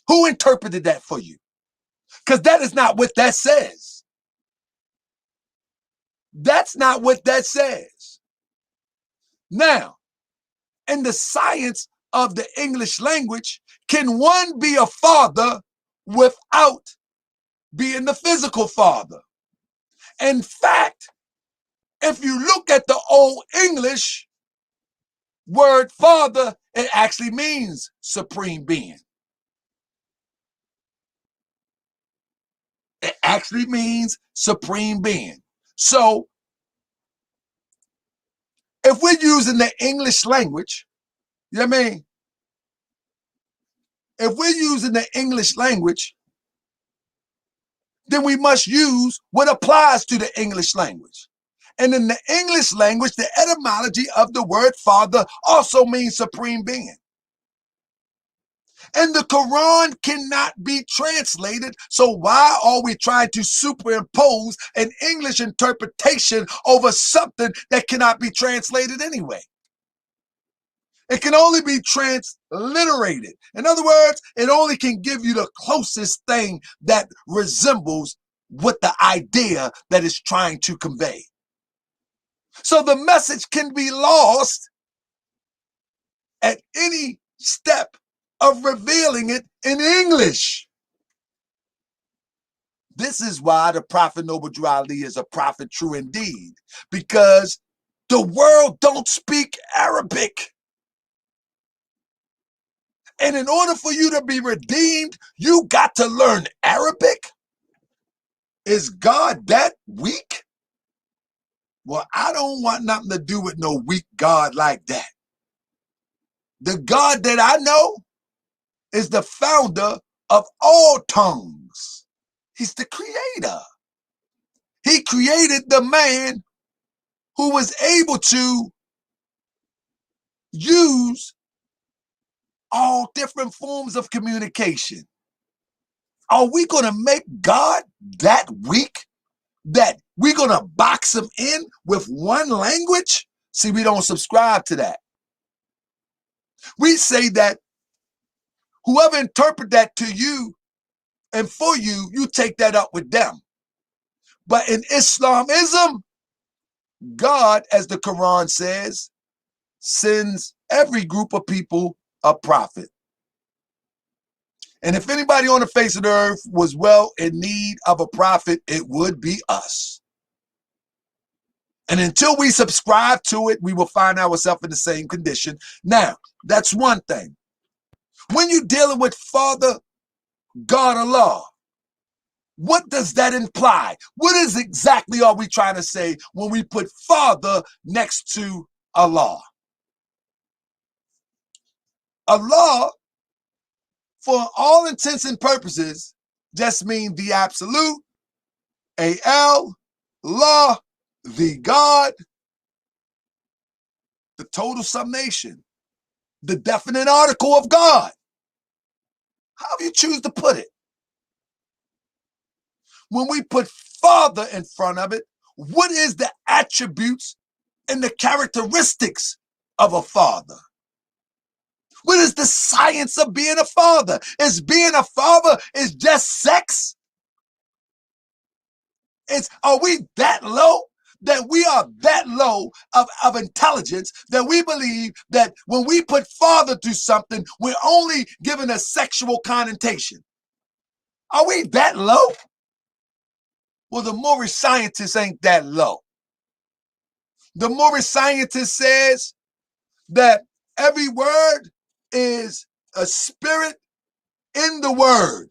Who interpreted that for you? Because that is not what that says. That's not what that says. Now, in the science of the English language, can one be a father without being the physical father? In fact, if you look at the Old English word father, it actually means supreme being. It actually means supreme being. So if we're using the English language, you know what I mean? If we're using the English language, then we must use what applies to the English language. And in the English language, the etymology of the word father also means supreme being. And the Quran cannot be translated, so why are we trying to superimpose an English interpretation over something that cannot be translated anyway? It can only be transliterated. In other words, it only can give you the closest thing that resembles what the idea that it's trying to convey. So the message can be lost at any step of revealing it in English. This is why the Prophet Noble Drew Ali is a prophet true indeed, because the world don't speak Arabic. And in order for you to be redeemed, you got to learn Arabic? Is God that weak? Well, I don't want nothing to do with no weak God like that. The God that I know is the founder of all tongues. He's the creator. He created the man who was able to use all different forms of communication. Are we going to make God that weak that we're going to box him in with one language? See, we don't subscribe to that. We say that whoever interpret that to you and for you, you take that up with them. But in Islamism, God, as the Quran says, sends every group of people a prophet. And if anybody on the face of the earth was well in need of a prophet, it would be us. And until we subscribe to it, we will find ourselves in the same condition. Now, that's one thing. When you're dealing with Father God Allah, what does that imply? What is exactly are we trying to say when we put Father next to Allah? Allah, for all intents and purposes, just means the absolute, A-L, La, the God, the total summation, the definite article of God. However you choose to put it. When we put Father in front of it, what is the attributes and the characteristics of a father? What is the science of being a father? Is being a father is just sex? Are we that low? That we are that low of intelligence that we believe that when we put father to something, we're only given a sexual connotation? Are we that low? Well, the Moorish scientist ain't that low. The Moorish scientist says that every word is a spirit in the word.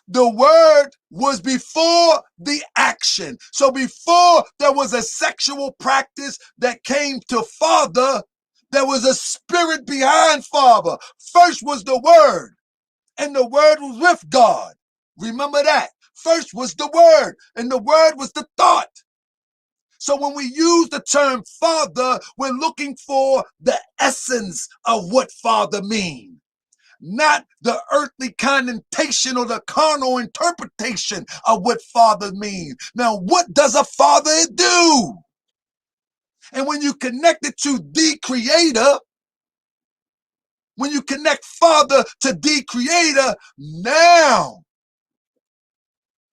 The word was before the action. So before there was a sexual practice that came to father, there was a spirit behind father. First was the word, and the word was with God. Remember that. First was the word, and the word was the thought. So when we use the term father, we're looking for the essence of what father means. not the earthly connotation or the carnal interpretation of what father means. Now, what does a father do? And when you connect it to the creator, when you connect father to the creator, now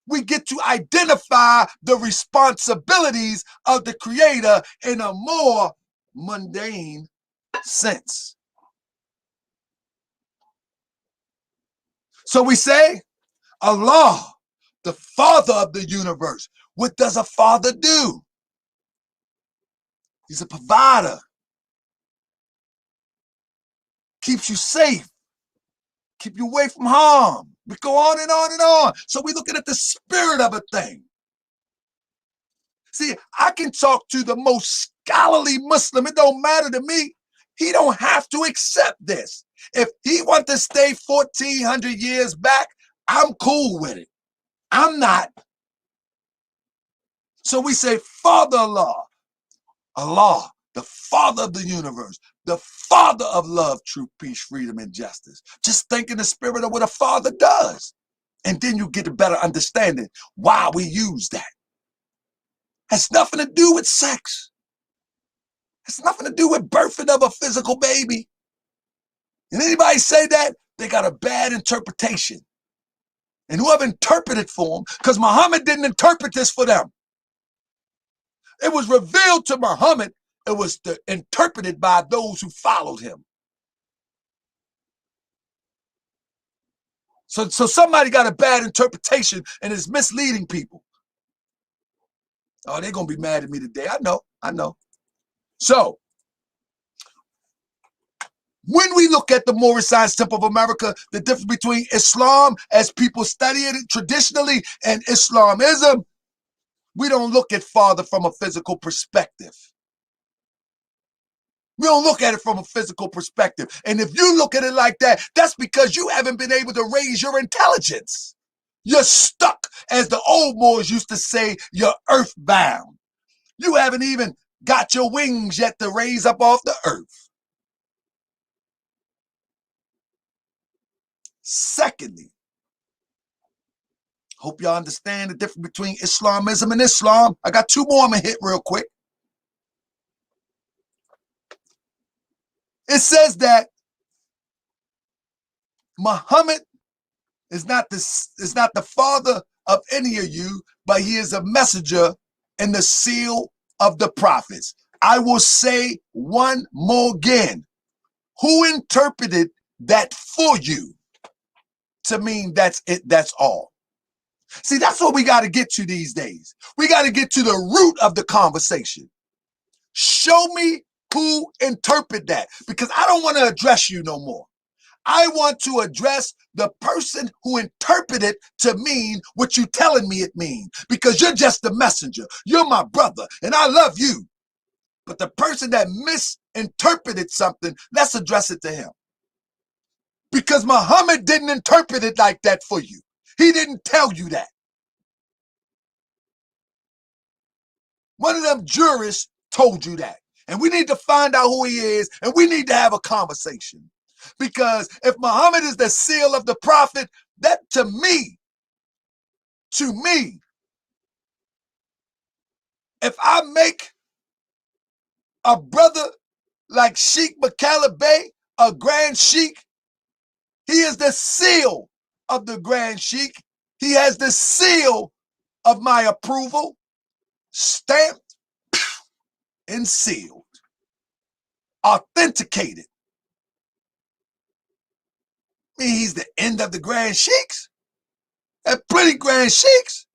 we get to identify the responsibilities of the creator in a more mundane sense. So we say, Allah, the father of the universe. What does a father do? He's a provider. Keeps you safe. Keep you away from harm. We go on and on and on. So we're looking at the spirit of a thing. See, I can talk to the most scholarly Muslim. It don't matter to me. He don't have to accept this. If he wants to stay 1,400 years back, I'm cool with it. I'm not. So we say, Father Allah, Allah, the Father of the universe, the Father of love, truth, peace, freedom, and justice. Just think in the spirit of what a father does. And then you get a better understanding why we use that. Has nothing to do with sex. Has nothing to do with birthing of a physical baby. And anybody say that, they got a bad interpretation. And whoever interpreted for them, because Muhammad didn't interpret this for them. It was revealed to Muhammad. It was interpreted by those who followed him. So somebody got a bad interpretation and is misleading people. Oh, they're going to be mad at me today. I know. So, when we look at the Moorish Science Temple of America, the difference between Islam, as people study it traditionally, and Islamism, we don't look at father from a physical perspective. We don't look at it from a physical perspective. And if you look at it like that, that's because you haven't been able to raise your intelligence. You're stuck, as the old Moors used to say, you're earthbound. You haven't even got your wings yet to raise up off the earth. Secondly, hope y'all understand the difference between Islamism and Islam. I got two more I'm going to hit real quick. It says that Muhammad is not the father of any of you, but he is a messenger and the seal of the prophets. I will say one more again. Who interpreted that for you to mean that's it, that's all? See, that's what we got to get to these days. We got to get to the root of the conversation. Show me who interpreted that, because I don't want to address you no more. I want to address the person who interpreted to mean what you telling me it means, because you're just the messenger. You're my brother, and I love you. But the person that misinterpreted something, let's address it to him. Because Muhammad didn't interpret it like that for you. He didn't tell you that. One of them jurists told you that. And we need to find out who he is, and we need to have a conversation. Because if Muhammad is the seal of the prophet, that to me, if I make a brother like Sheikh Makala Bey a Grand Sheikh, he is the seal of the Grand Sheikh. He has the seal of my approval, stamped and sealed, authenticated. I mean, he's the end of the Grand Sheiks. They're pretty Grand Sheiks.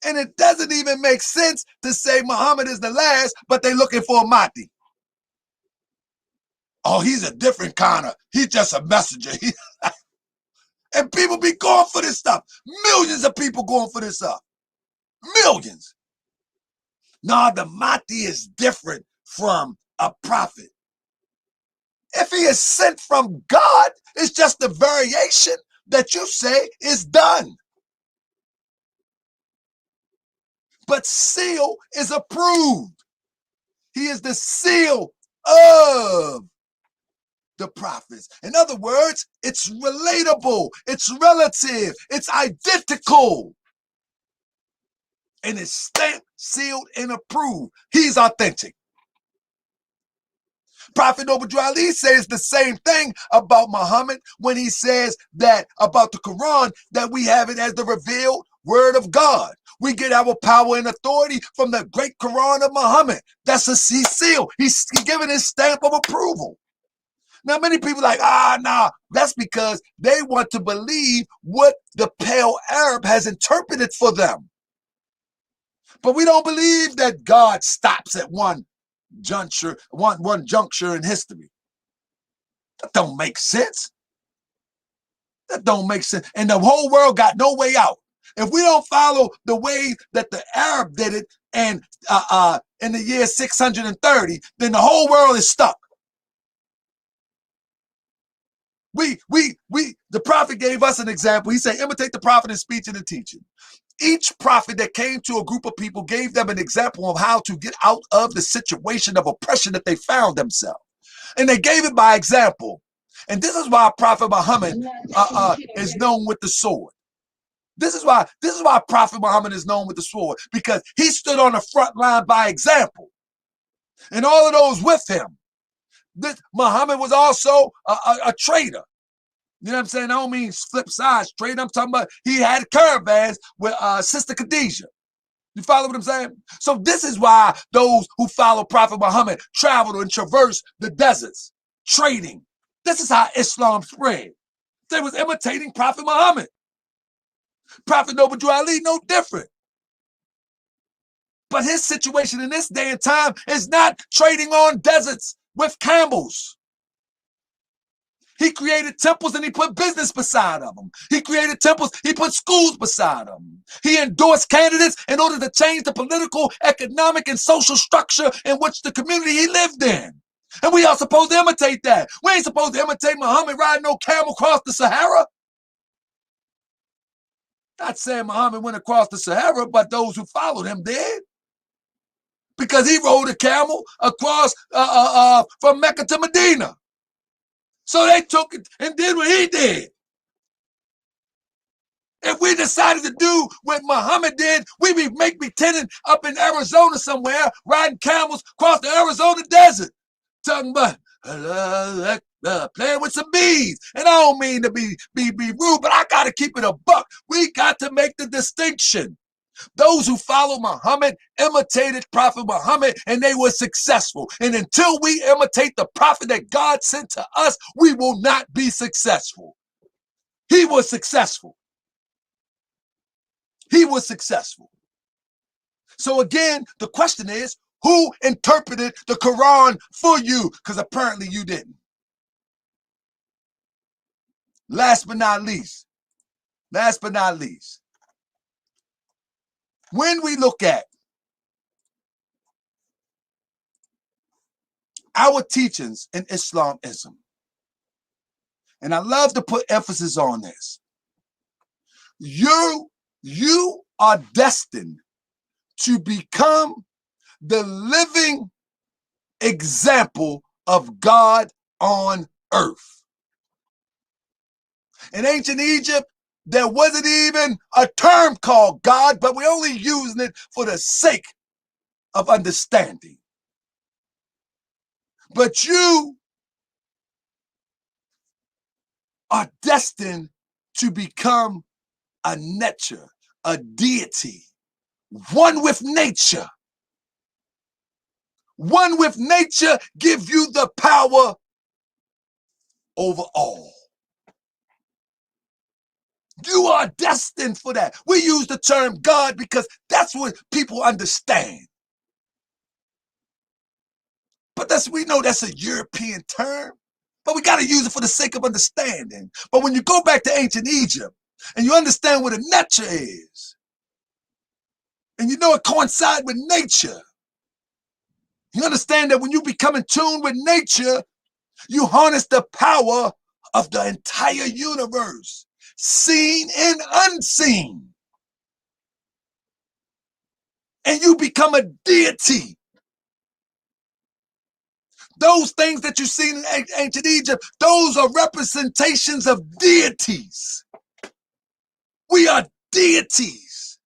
And it doesn't even make sense to say Muhammad is the last, but they're looking for a Mahdi. Oh, he's a different kind of, he's just a messenger. And people be going for this stuff. Millions of people going for this stuff. Millions. Nah, the Mahdi is different from a prophet. If he is sent from God, it's just a variation that you say is done. But seal is approved. He is the seal of the prophets. In other words, it's relatable, it's relative, it's identical. And it's stamped, sealed, and approved. He's authentic. Prophet Noble Ali says the same thing about Muhammad when he says that about the Quran, that we have it as the revealed word of God. We get our power and authority from the great Quran of Muhammad. That's a seal. He's given his stamp of approval. Now, many people are like, nah, that's because they want to believe what the pale Arab has interpreted for them. But we don't believe that God stops at one juncture in history. That don't make sense. That don't make sense. And the whole world got no way out. If we don't follow the way that the Arab did it and in the year 630, then the whole world is stuck. The prophet gave us an example. He said, imitate the prophet in speech and in teaching. Each prophet that came to a group of people gave them an example of how to get out of the situation of oppression that they found themselves. And they gave it by example. And this is why Prophet Muhammad is known with the sword. This is why Prophet Muhammad is known with the sword, because he stood on the front line by example. And all of those with him. Muhammad was also a traitor. You know what I'm saying? I don't mean flip sides trade. I'm talking about he had caravans with Sister Khadijah. You follow what I'm saying? So this is why those who follow Prophet Muhammad traveled and traversed the deserts, trading. This is how Islam spread. They was imitating Prophet Muhammad. Prophet Noble Ali, no different. But his situation in this day and time is not trading on deserts with camels. He created temples and he put business beside of them. He created temples, he put schools beside them. He endorsed candidates in order to change the political, economic, and social structure in which the community he lived in. And we are supposed to imitate that. We ain't supposed to imitate Muhammad riding no camel across the Sahara. Not saying Muhammad went across the Sahara, but those who followed him did. Because he rode a camel across from Mecca to Medina. So they took it and did what he did. If we decided to do what Muhammad did, we'd be tenant up in Arizona somewhere, riding camels across the Arizona desert, talking about playing with some bees. And I don't mean to be rude, but I got to keep it a buck. We got to make the distinction. Those who follow Muhammad imitated Prophet Muhammad, and they were successful. And until we imitate the prophet that God sent to us, we will not be successful. He was successful. He was successful. So again, the question is, who interpreted the Quran for you? Because apparently you didn't. Last but not least, when we look at our teachings in Islamism, and I love to put emphasis on this, you are destined to become the living example of God on earth. In ancient Egypt, there wasn't even a term called God, but we're only using it for the sake of understanding. But you are destined to become a nature, a deity, one with nature. One with nature, give you the power over all. You are destined for that. We use the term God because that's what people understand. But we know that's a European term, but we got to use it for the sake of understanding. But when you go back to ancient Egypt and you understand what a nature is, and you know it coincides with nature, you understand that when you become in tune with nature, you harness the power of the entire universe, seen and unseen. And you become a deity. Those things that you see in ancient Egypt, those are representations of deities. We are deities,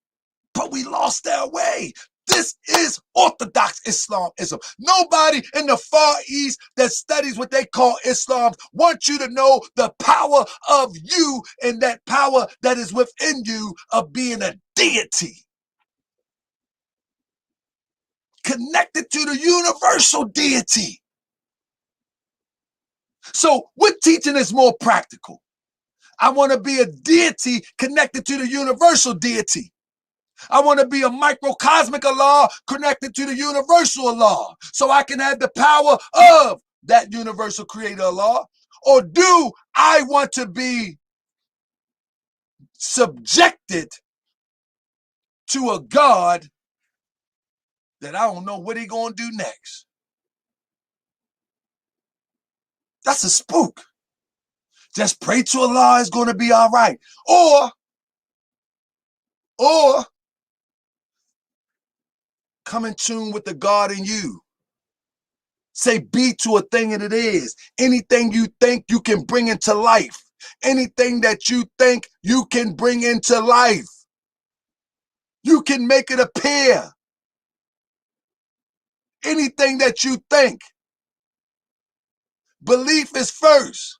but we lost our way. This is Orthodox Islamism. Nobody in the Far East that studies what they call Islam wants you to know the power of you and that power that is within you of being a deity. Connected to the universal deity. So what teaching is more practical? I want to be a deity connected to the universal deity. I want to be a microcosmic Allah connected to the universal Allah so I can have the power of that universal creator Allah. Or do I want to be subjected to a God that I don't know what he going to do next? That's a spook. Just pray to Allah, it's going to be all right. Or come in tune with the God in you. Say be to a thing and it is. Anything you think you can bring into life. Anything that you think you can bring into life. You can make it appear. Anything that you think. Belief is first.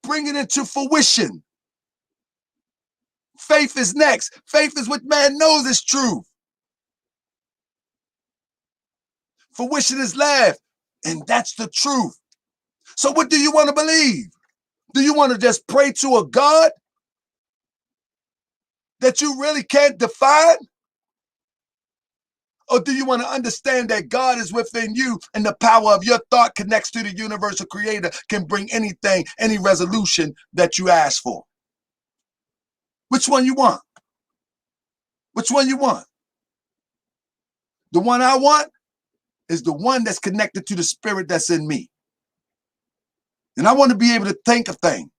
Bring it into fruition. Faith is next. Faith is what man knows is true. Fruition is last. And that's the truth. So what do you want to believe? Do you want to just pray to a God that you really can't define? Or do you want to understand that God is within you and the power of your thought connects to the universal creator, can bring anything, any resolution that you ask for? Which one you want? Which one you want? The one I want is the one that's connected to the spirit that's in me. And I want to be able to think a thing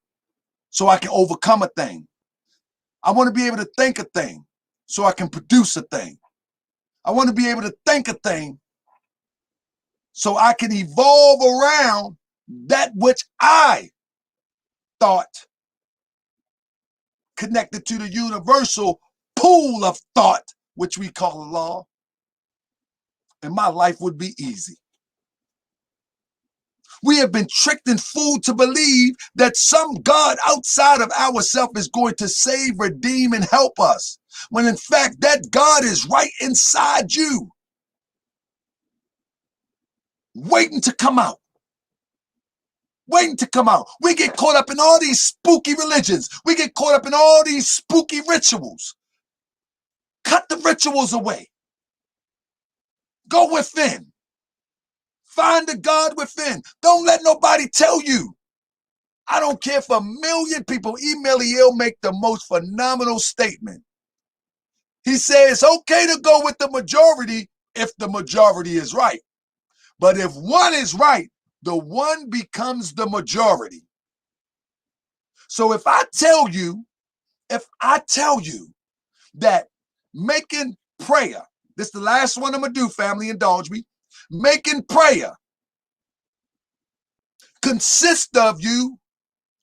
so I can overcome a thing. I want to be able to think a thing so I can produce a thing. I want to be able to think a thing so I can evolve around that which I thought connected to the universal pool of thought, which we call Allah, and my life would be easy. We have been tricked and fooled to believe that some God outside of ourselves is going to save, redeem, and help us, when in fact that God is right inside you, waiting to come out. Waiting to come out. We get caught up in all these spooky religions. We get caught up in all these spooky rituals. Cut the rituals away. Go within. Find the God within. Don't let nobody tell you. I don't care if 1 million people email, he'll make the most phenomenal statement. He says it's okay to go with the majority if the majority is right. But if one is right, the one becomes the majority. So if I tell you that making prayer, this is the last one I'm going to do, family, indulge me. Making prayer consists of you,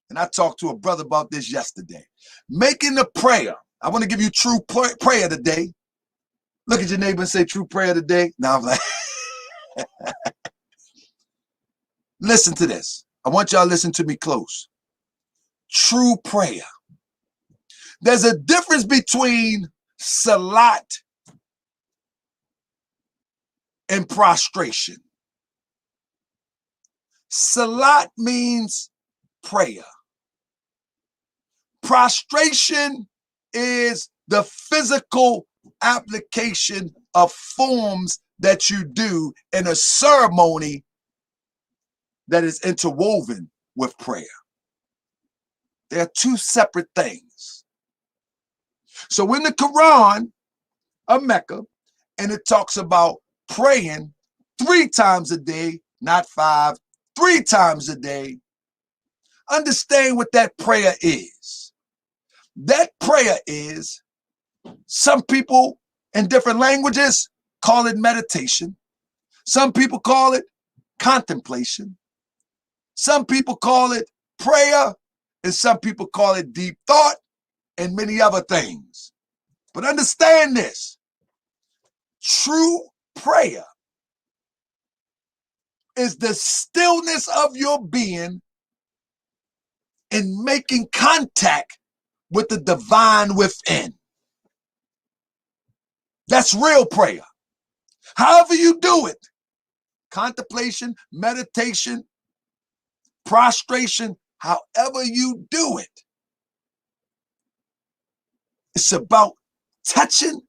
and I talked to a brother about this yesterday. Making the prayer, I want to give you true prayer today. Look at your neighbor and say true prayer today. Now I'm like, listen to this. I want y'all to listen to me close. True prayer. There's a difference between salat and prostration. Salat means prayer. Prostration is the physical application of forms that you do in a ceremony that is interwoven with prayer. They are two separate things. So in the Quran of Mecca, and it talks about praying 3 times a day, not 5, 3 times a day. Understand what that prayer is. That prayer is, some people in different languages call it meditation. Some people call it contemplation. Some people call it prayer. And some people call it deep thought and many other things. But understand this. True prayer is the stillness of your being in making contact with the divine within. That's real prayer. However you do it, contemplation, meditation, prostration, however you do it, it's about touching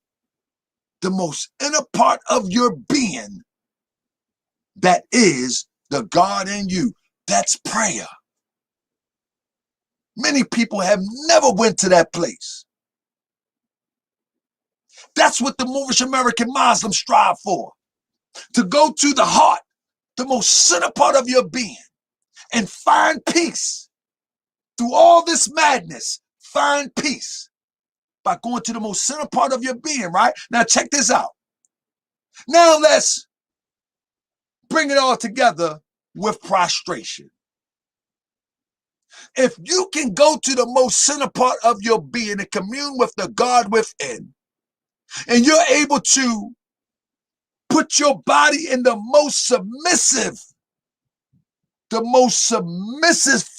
the most inner part of your being that is the God in you. That's prayer. Many people have never went to that place. That's what the Moorish American Muslims strive for. To go to the heart, the most center part of your being, and find peace. Through all this madness, find peace by going to the most center part of your being, right? Now check this out. Now let's bring it all together with prostration. If you can go to the most center part of your being and commune with the God within, and you're able to put your body in the most submissive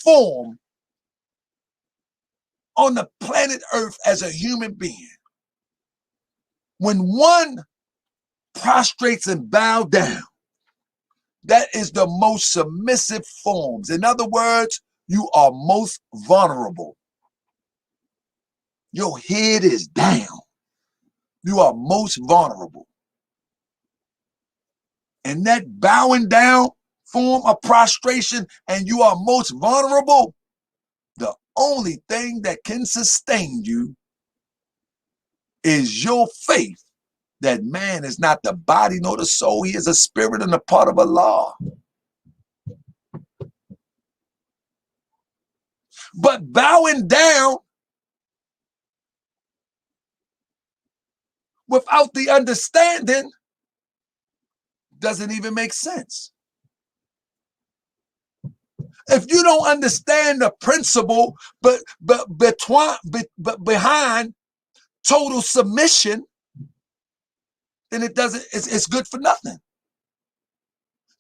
form on the planet Earth as a human being. When one prostrates and bows down, that is the most submissive forms. In other words, you are most vulnerable. Your head is down. You are most vulnerable. And that bowing down form of prostration, and you are most vulnerable, the only thing that can sustain you is your faith that man is not the body nor the soul. He is a spirit and a part of Allah. But bowing down without the understanding doesn't even make sense. If you don't understand the principle but behind total submission, then it's good for nothing.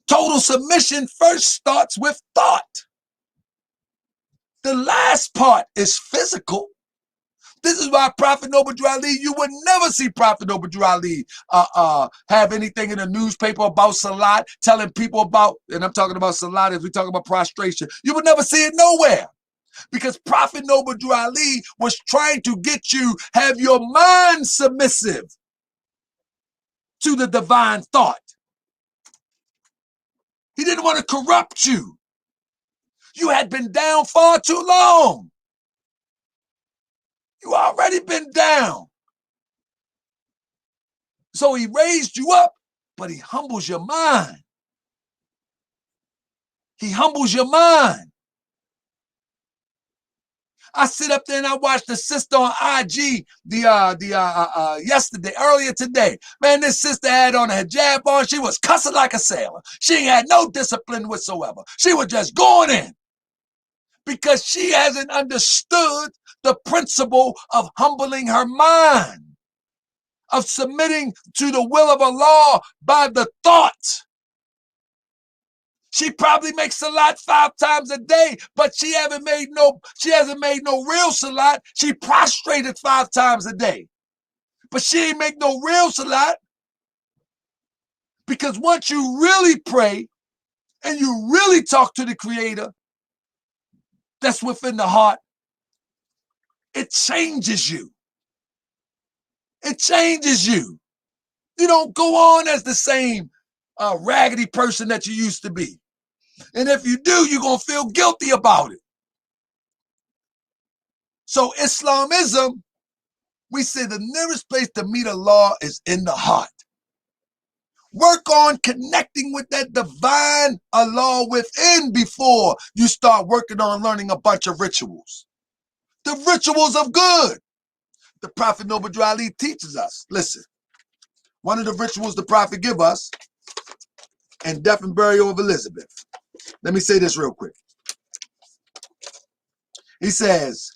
Total submission first starts with thought. The last part is physical. This is why Prophet Noble Drew Ali, you would never see Prophet Noble Drew Ali have anything in the newspaper about Salat, telling people about, and I'm talking about Salat as we talk about prostration. You would never see it nowhere. Because Prophet Noble Drew Ali was trying to get you, have your mind submissive to the divine thought. He didn't want to corrupt you. You had been down far too long. You already been down. So he raised you up, but he humbles your mind. He humbles your mind. I sit up there and I watch the sister on IG earlier today. Man, this sister had on a hijab on. She was cussing like a sailor. She ain't had no discipline whatsoever. She was just going in because she hasn't understood the principle of humbling her mind, of submitting to the will of Allah by the thought. She probably makes salat 5 times a day, but she hasn't made no real salat. She prostrated 5 times a day. But she ain't make no real salat, because once you really pray and you really talk to the Creator that's within the heart, it changes you. It changes you. You don't go on as the same raggedy person that you used to be. And if you do, you're going to feel guilty about it. So Islamism, we say the nearest place to meet Allah is in the heart. Work on connecting with that divine Allah within before you start working on learning a bunch of rituals. The rituals of good. The Prophet Noble Drew Ali teaches us. Listen, One of the rituals the prophet give us, and death and burial of Elizabeth. Let me say this real quick. He says,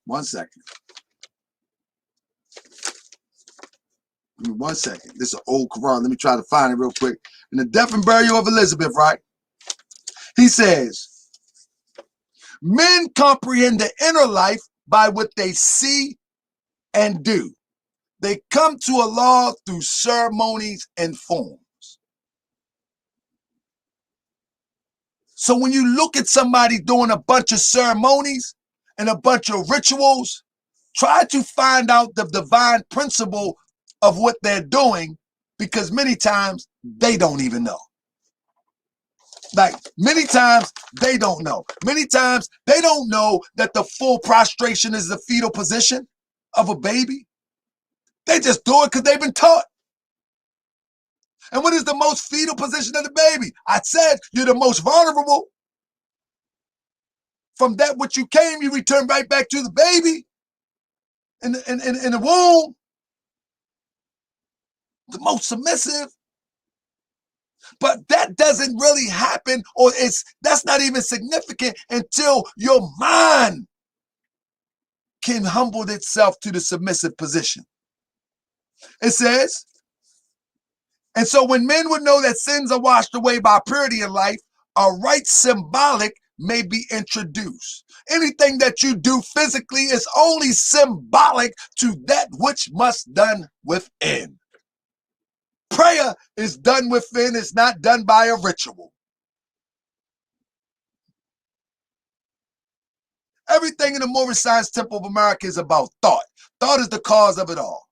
one second. Give me 1 second. This is an old Quran. Let me try to find it real quick. In the death and burial of Elizabeth, right? He says, men comprehend the inner life by what they see and do. They come to Allah through ceremonies and forms. So when you look at somebody doing a bunch of ceremonies and a bunch of rituals, try to find out the divine principle of what they're doing, because many times they don't even know. Like, many times they don't know. Many times they don't know that the full prostration is the fetal position of a baby. They just do it because they've been taught. And what is the most fetal position of the baby? I said you're the most vulnerable. From that which you came, you return right back to the baby in the womb. The most submissive. But that doesn't really happen, or that's not even significant until your mind can humble itself to the submissive position. It says, and so when men would know that sins are washed away by purity in life, a right symbolic may be introduced. Anything that you do physically is only symbolic to that which must done within. Prayer is done within, it's not done by a ritual. Everything in the Moorish Science Temple of America is about thought. Thought is the cause of it all.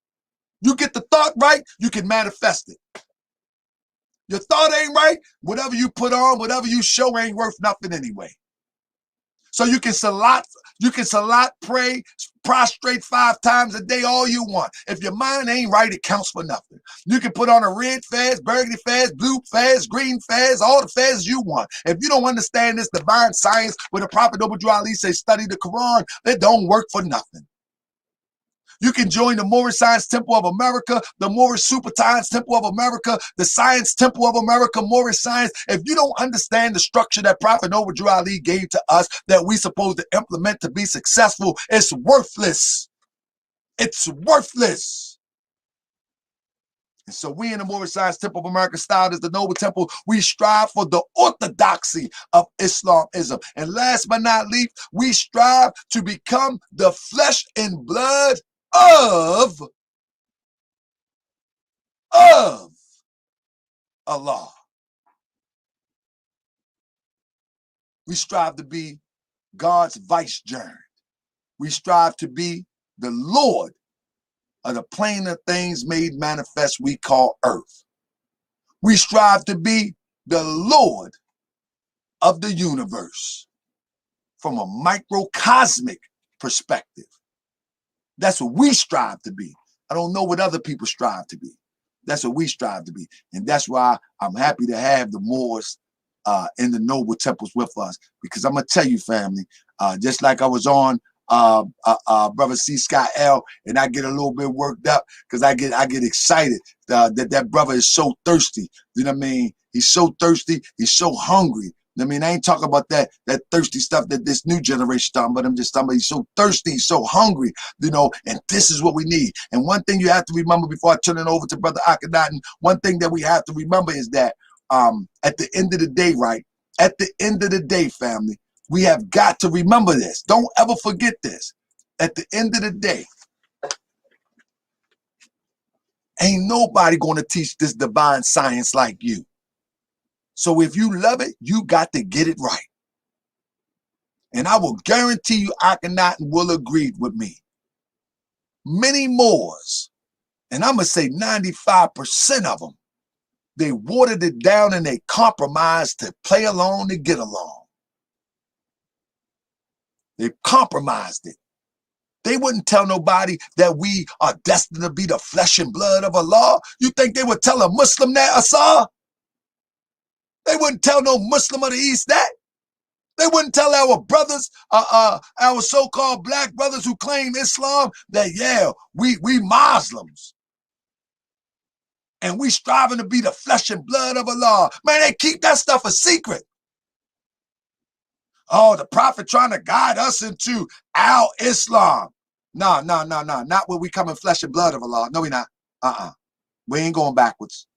You get the thought right, you can manifest it. Your thought ain't right, whatever you put on, whatever you show ain't worth nothing anyway. So you can salat, pray, prostrate 5 times a day, all you want. If your mind ain't right, it counts for nothing. You can put on a red fast, burgundy fast, blue fast, green fast, all the fasts you want. If you don't understand this divine science where the Prophet Noble Ali says study the Quran, it don't work for nothing. You can join the Moorish Science Temple of America, the Moorish Super Science Temple of America, the Science Temple of America, Moorish Science. If you don't understand the structure that Prophet Noble Ali gave to us that we supposed to implement to be successful, it's worthless. It's worthless. And so we in the Moorish Science Temple of America, styled as the Noble Temple, we strive for the orthodoxy of Islamism. And last but not least, we strive to become the flesh and blood of Allah. We strive to be God's vicegerent. We strive to be the Lord of the plane of things made manifest we call earth. We strive to be the Lord of the universe from a microcosmic perspective. That's what we strive to be. I don't know what other people strive to be. That's what we strive to be. And that's why I'm happy to have the Moors in the noble temples with us. Because I'm going to tell you, family, just like I was on Brother C. Scott L, and I get a little bit worked up because I get excited that brother is so thirsty. You know what I mean? He's so thirsty. He's so hungry. I mean, I ain't talking about that thirsty stuff that this new generation talking about. I'm just talking about he's so thirsty, he's so hungry, you know, and this is what we need. And one thing you have to remember before I turn it over to Brother Akhenaten, one thing that we have to remember is that at the end of the day, right? At the end of the day, family, we have got to remember this. Don't ever forget this. At the end of the day, ain't nobody going to teach this divine science like you. So if you love it, you got to get it right. And I will guarantee you Akhenaten will agree with me. Many Moors, and I'm going to say 95% of them, they watered it down and they compromised to play along to get along. They compromised it. They wouldn't tell nobody that we are destined to be the flesh and blood of Allah. You think they would tell a Muslim that, Asar? They wouldn't tell no Muslim of the East that. They wouldn't tell our brothers, our so-called black brothers who claim Islam that, yeah, we Muslims. And we striving to be the flesh and blood of Allah. Man, they keep that stuff a secret. Oh, the prophet trying to guide us into our Islam. No, not when we come in flesh and blood of Allah. No, we not. We ain't going backwards.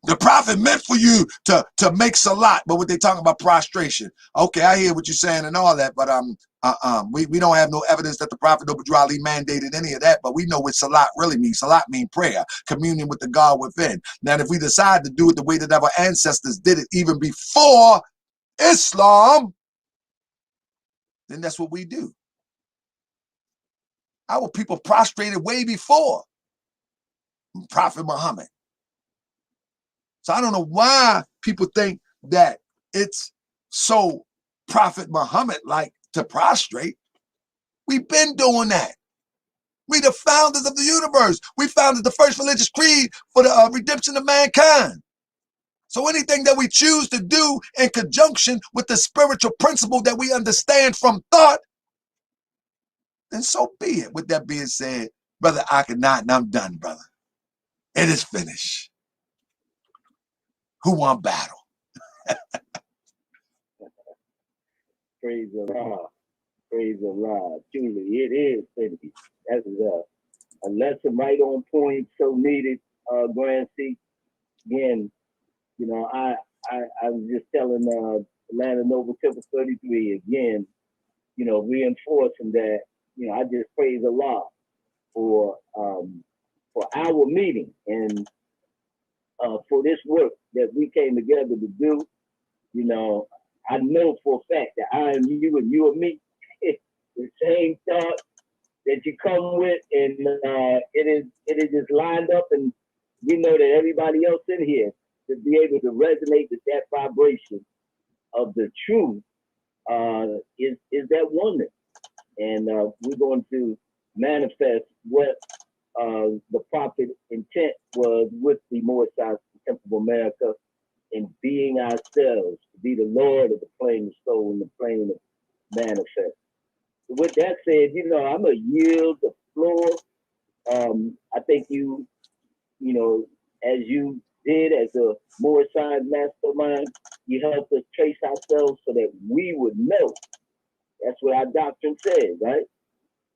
The prophet meant for you to make salat, but what they talking about prostration. Okay, I hear what you're saying and all that, but we don't have no evidence that the prophet Noble Ali mandated any of that, but we know what salat really means. Salat means prayer, communion with the God within. Now, if we decide to do it the way that our ancestors did it even before Islam, then that's what we do. Our people prostrated way before Prophet Muhammad. So I don't know why people think that it's so Prophet Muhammad-like to prostrate. We've been doing that. We the founders of the universe. We founded the first religious creed for the redemption of mankind. So anything that we choose to do in conjunction with the spiritual principle that we understand from thought, then so be it. With that being said, Brother Akhenaten, I'm done, brother. It is finished. Who won battle? Praise Allah. Praise Allah. Truly, it is finished. That is a lesson right on point, so needed, Grand C. Again, you know, I was just telling Atlanta Noble Temple 33 again, you know, reinforcing that, you know, I just praise Allah for our meeting and for this work that we came together to do. You know, I know for a fact that I am you and you and me, the same thought that you come with, and it is just lined up, and we know that everybody else in here to be able to resonate with that vibration of the truth is that oneness, and we're going to manifest what the prophet intent was with the Moorish Temple of America, in being ourselves, to be the Lord of the plane of soul and the plane of manifest. With that said, you know, I'm going to yield the floor. I think you know, as you did as a more science mastermind, you helped us trace ourselves so that we would know. That's what our doctrine says, right?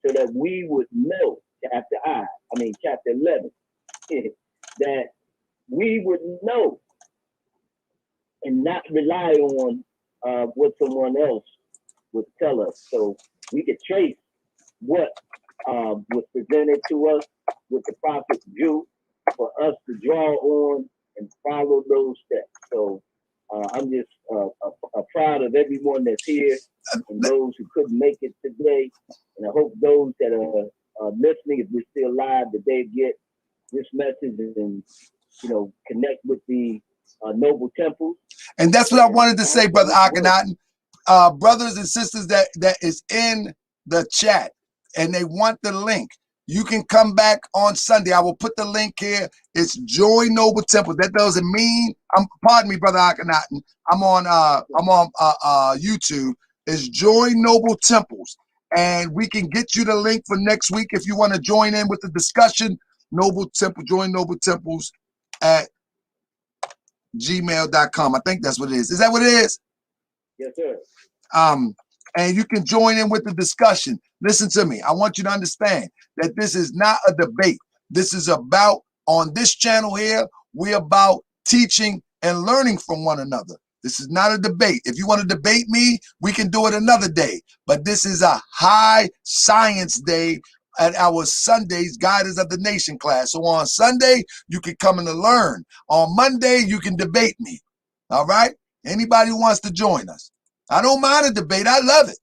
So that we would know, chapter 11, that we would know and not rely on what someone else would tell us. So we could trace what was presented to us with the prophet Jew for us to draw on and follow those steps. So I'm just proud of everyone that's here and those who couldn't make it today. And I hope those that are listening, if we're still live, that they get this message and, you know, connect with the noble temples. And that's what I wanted to say, Brother Akhenaten. Brothers and sisters that is in the chat and they want the link, you can come back on Sunday. I will put the link here. It's Join Noble Temple. That doesn't mean, pardon me, Brother Akhenaten. I'm on YouTube. It's Join Noble Temples. And we can get you the link for next week if you want to join in with the discussion. Noble Temple, Join Noble Temples at gmail.com. I think that's what it is. Is that what it is? Yes, sir. And you can join in with the discussion. Listen to me. I want you to understand that this is not a debate. This is about, on this channel here, we're about teaching and learning from one another. This is not a debate. If you want to debate me, we can do it another day. But this is a high science day at our Sundays Guidance of the Nation class. So on Sunday, you can come in and learn. On Monday, you can debate me. All right? Anybody who wants to join us. I don't mind a debate. I love it.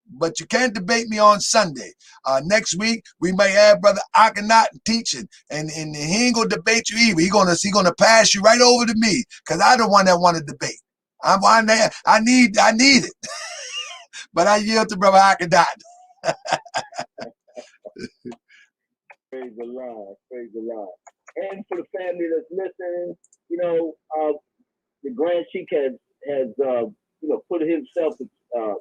But you can't debate me on Sunday. Next week, we may have Brother Akhenaten teaching, and he ain't gonna debate you either. He gonna pass you right over to me, because I'm the one that want to debate. I need it. But I yield to Brother Akhenaten. Praise the Lord. Praise the Lord. And for the family that's listening, you know, the Grand Sheik has has put himself,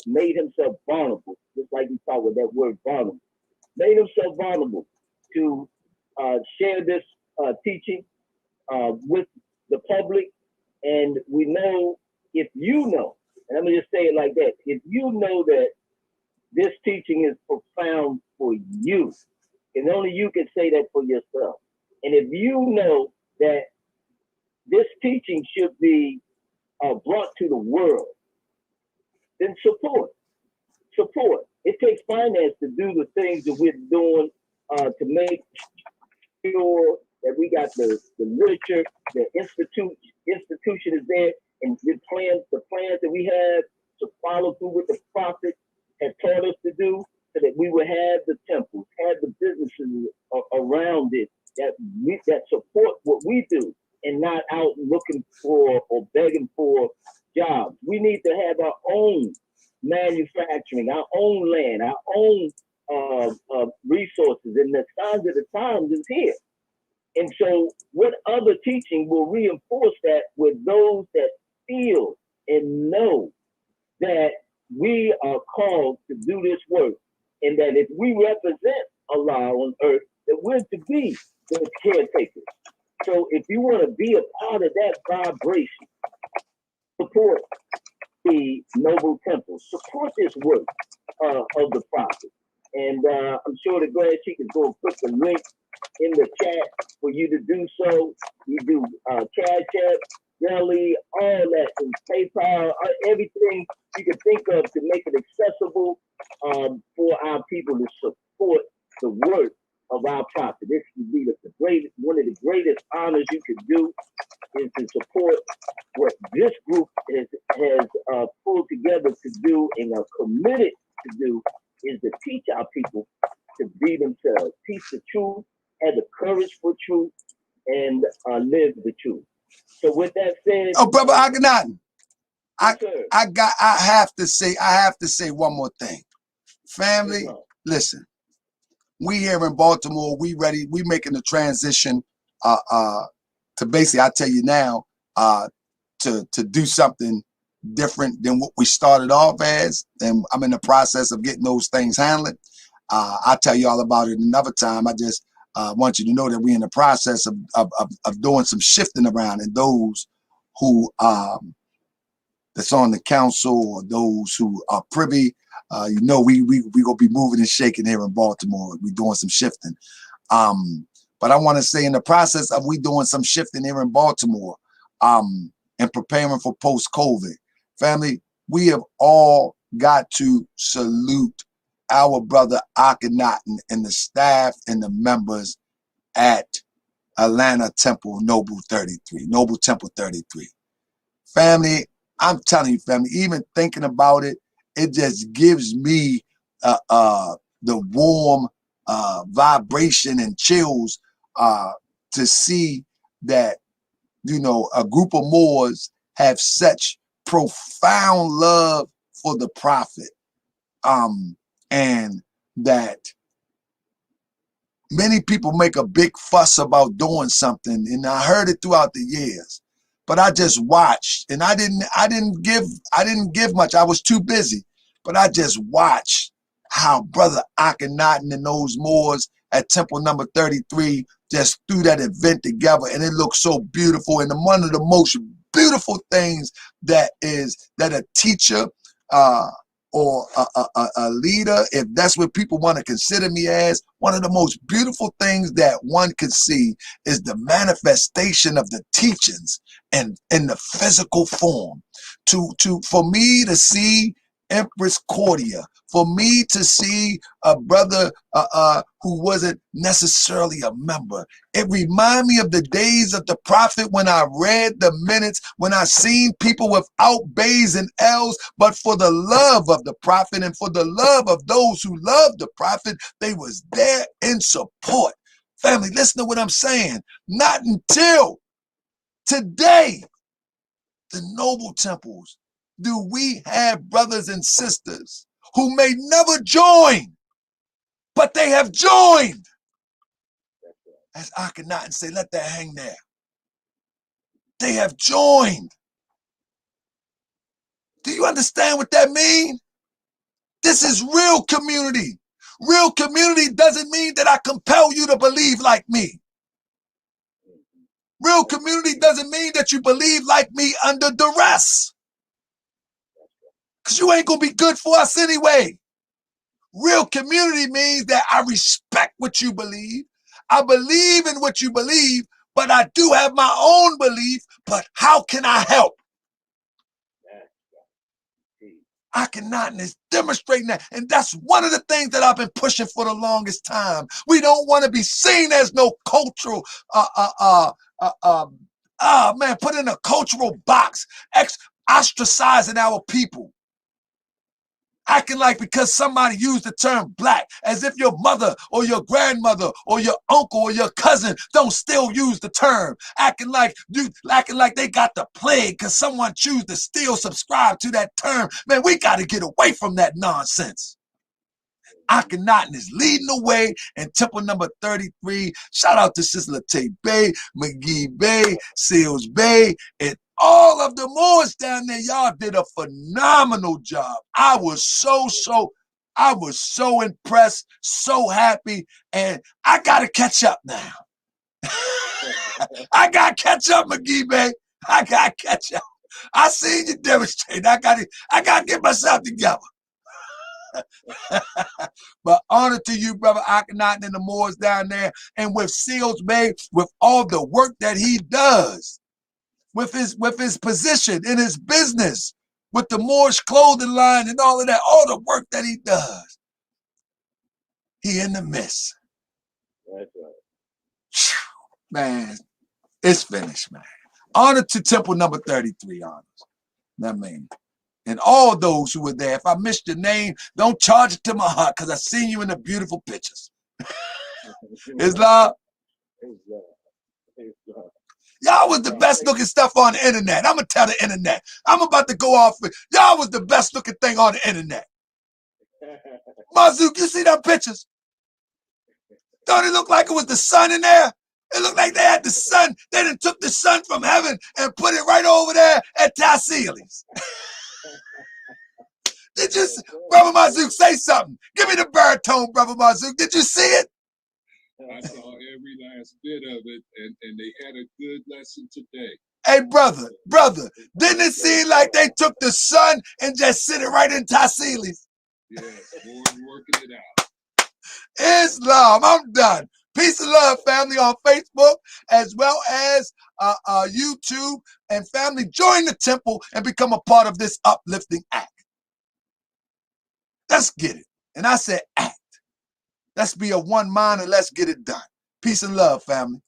made himself vulnerable, just like you talk with that word vulnerable, made himself vulnerable to share this teaching with the public. And we know, if you know, and I'm gonna just say it like that, if you know that this teaching is profound for you, and only you can say that for yourself. And if you know that this teaching should be brought to the world, then support. Support. It takes finance to do the things that we're doing to make sure that we got the literature, the institution is there, and the plans that we have to follow through with the prophet has taught us to do, so that we will have the temples, have the businesses around it that support what we do, and not out looking for or begging for jobs. We need to have our own manufacturing, our own land, our own resources, and the signs of the times is here. And so, what other teaching will reinforce that with those that feel and know that we are called to do this work, and that if we represent Allah on earth, that we're to be the caretakers. So, if you want to be a part of that vibration, support the Noble Temple, support this work of the prophet. And I'm sure the Grand Sheik is going to put the link in the chat for you to do so. You do Cash App, Zelle, all that, and PayPal, everything you can think of to make it accessible for our people to support the work of our prophet. This would be one of the greatest honors you could do, is to support what this group has pulled together to do and are committed to do, is to teach our people to be themselves, teach the truth, have the courage for truth, and live the truth. So with that said, oh, brother Akhenaten, yes, I have to say one more thing. Family, listen, we here in Baltimore, we ready, we making the transition to basically, I tell you now, to do something different than what we started off as, and I'm in the process of getting those things handled. I'll tell you all about it another time. I just want you to know that we're in the process of doing some shifting around, and those who that's on the council, or those who are privy, we gonna be moving and shaking here in Baltimore. We're doing some shifting. But I want to say, in the process of we doing some shifting here in Baltimore, and preparing for post-COVID, family, we have all got to salute our brother Akhenaten and the staff and the members at Atlanta Temple Noble 33, Noble Temple 33. Family, I'm telling you, family, even thinking about it, it just gives me the warm vibration and chills to see that, a group of Moors have such profound love for the prophet, and that many people make a big fuss about doing something, and I heard it throughout the years, but I just watched, and I didn't give much. I was too busy, but I just watched how brother Akhenaten and those Moors at Temple number 33 just threw that event together, and it looked so beautiful. And one of the most beautiful things that a teacher or a leader, if that's what people want to consider me as, one of the most beautiful things that one can see is the manifestation of the teachings and in the physical form. For me to see Empress Cordia, for me to see a brother who wasn't necessarily a member. It reminded me of the days of the prophet, when I read the minutes, when I seen people without bays and L's, but for the love of the prophet and for the love of those who love the prophet, they was there in support. Family, listen to what I'm saying. Not until today, the noble temples, do we have brothers and sisters who may never join, but they have joined. As Akhenaten say, let that hang there. They have joined. Do you understand what that means? This is real community. Real community doesn't mean that I compel you to believe like me. Real community doesn't mean that you believe like me under duress. Because you ain't going to be good for us anyway. Real community means that I respect what you believe. I believe in what you believe, but I do have my own belief. But how can I help? I cannot, and it's demonstrating that. And that's one of the things that I've been pushing for the longest time. We don't want to be seen as no cultural, put in a cultural box, ostracizing our people. Acting like because somebody used the term black, as if your mother or your grandmother or your uncle or your cousin don't still use the term. Acting like they got the plague because someone choose to still subscribe to that term. Man, we got to get away from that nonsense. Akhenaten is leading the way in temple number 33. Shout out to Sister Latte Bay, McGee Bay, Seals Bay, and all of the Moors down there. Y'all did a phenomenal job. I was so impressed, so happy, and I gotta catch up now. I gotta catch up, McGee Bay. I gotta catch up. I seen you demonstrate. I gotta get myself together. But honor to you, brother Akhenaten and the Moors down there, and with Seals Bay, with all the work that he does, with his position in his business, with the Moorish clothing line and all of that, all the work that he does. He in the midst. That's right. Man, it's finished, man. Honor to temple number 33, honors. I mean, and all those who were there. If I missed your name, don't charge it to my heart, because I seen you in the beautiful pictures. Islam. Y'all was the best looking stuff on the internet. I'm going to tell the internet. I'm about to go off. Y'all was the best looking thing on the internet. Mazook, you see them pictures? Don't it look like it was the sun in there? It looked like they had the sun. They done took the sun from heaven and put it right over there at Tassili's. Did you, Brother Mazook, say something? Give me the baritone, Brother Mazook. Did you see it? I saw every last bit of it, and they had a good lesson today. Hey, brother, didn't it seem like they took the sun and just sit it right in Tassili's? Yes, more working it out. Islam, I'm done. Peace and love, family, on Facebook as well as YouTube. And family, join the temple and become a part of this uplifting act. Let's get it. And I said act. Let's be of one mind and let's get it done. Peace and love, family.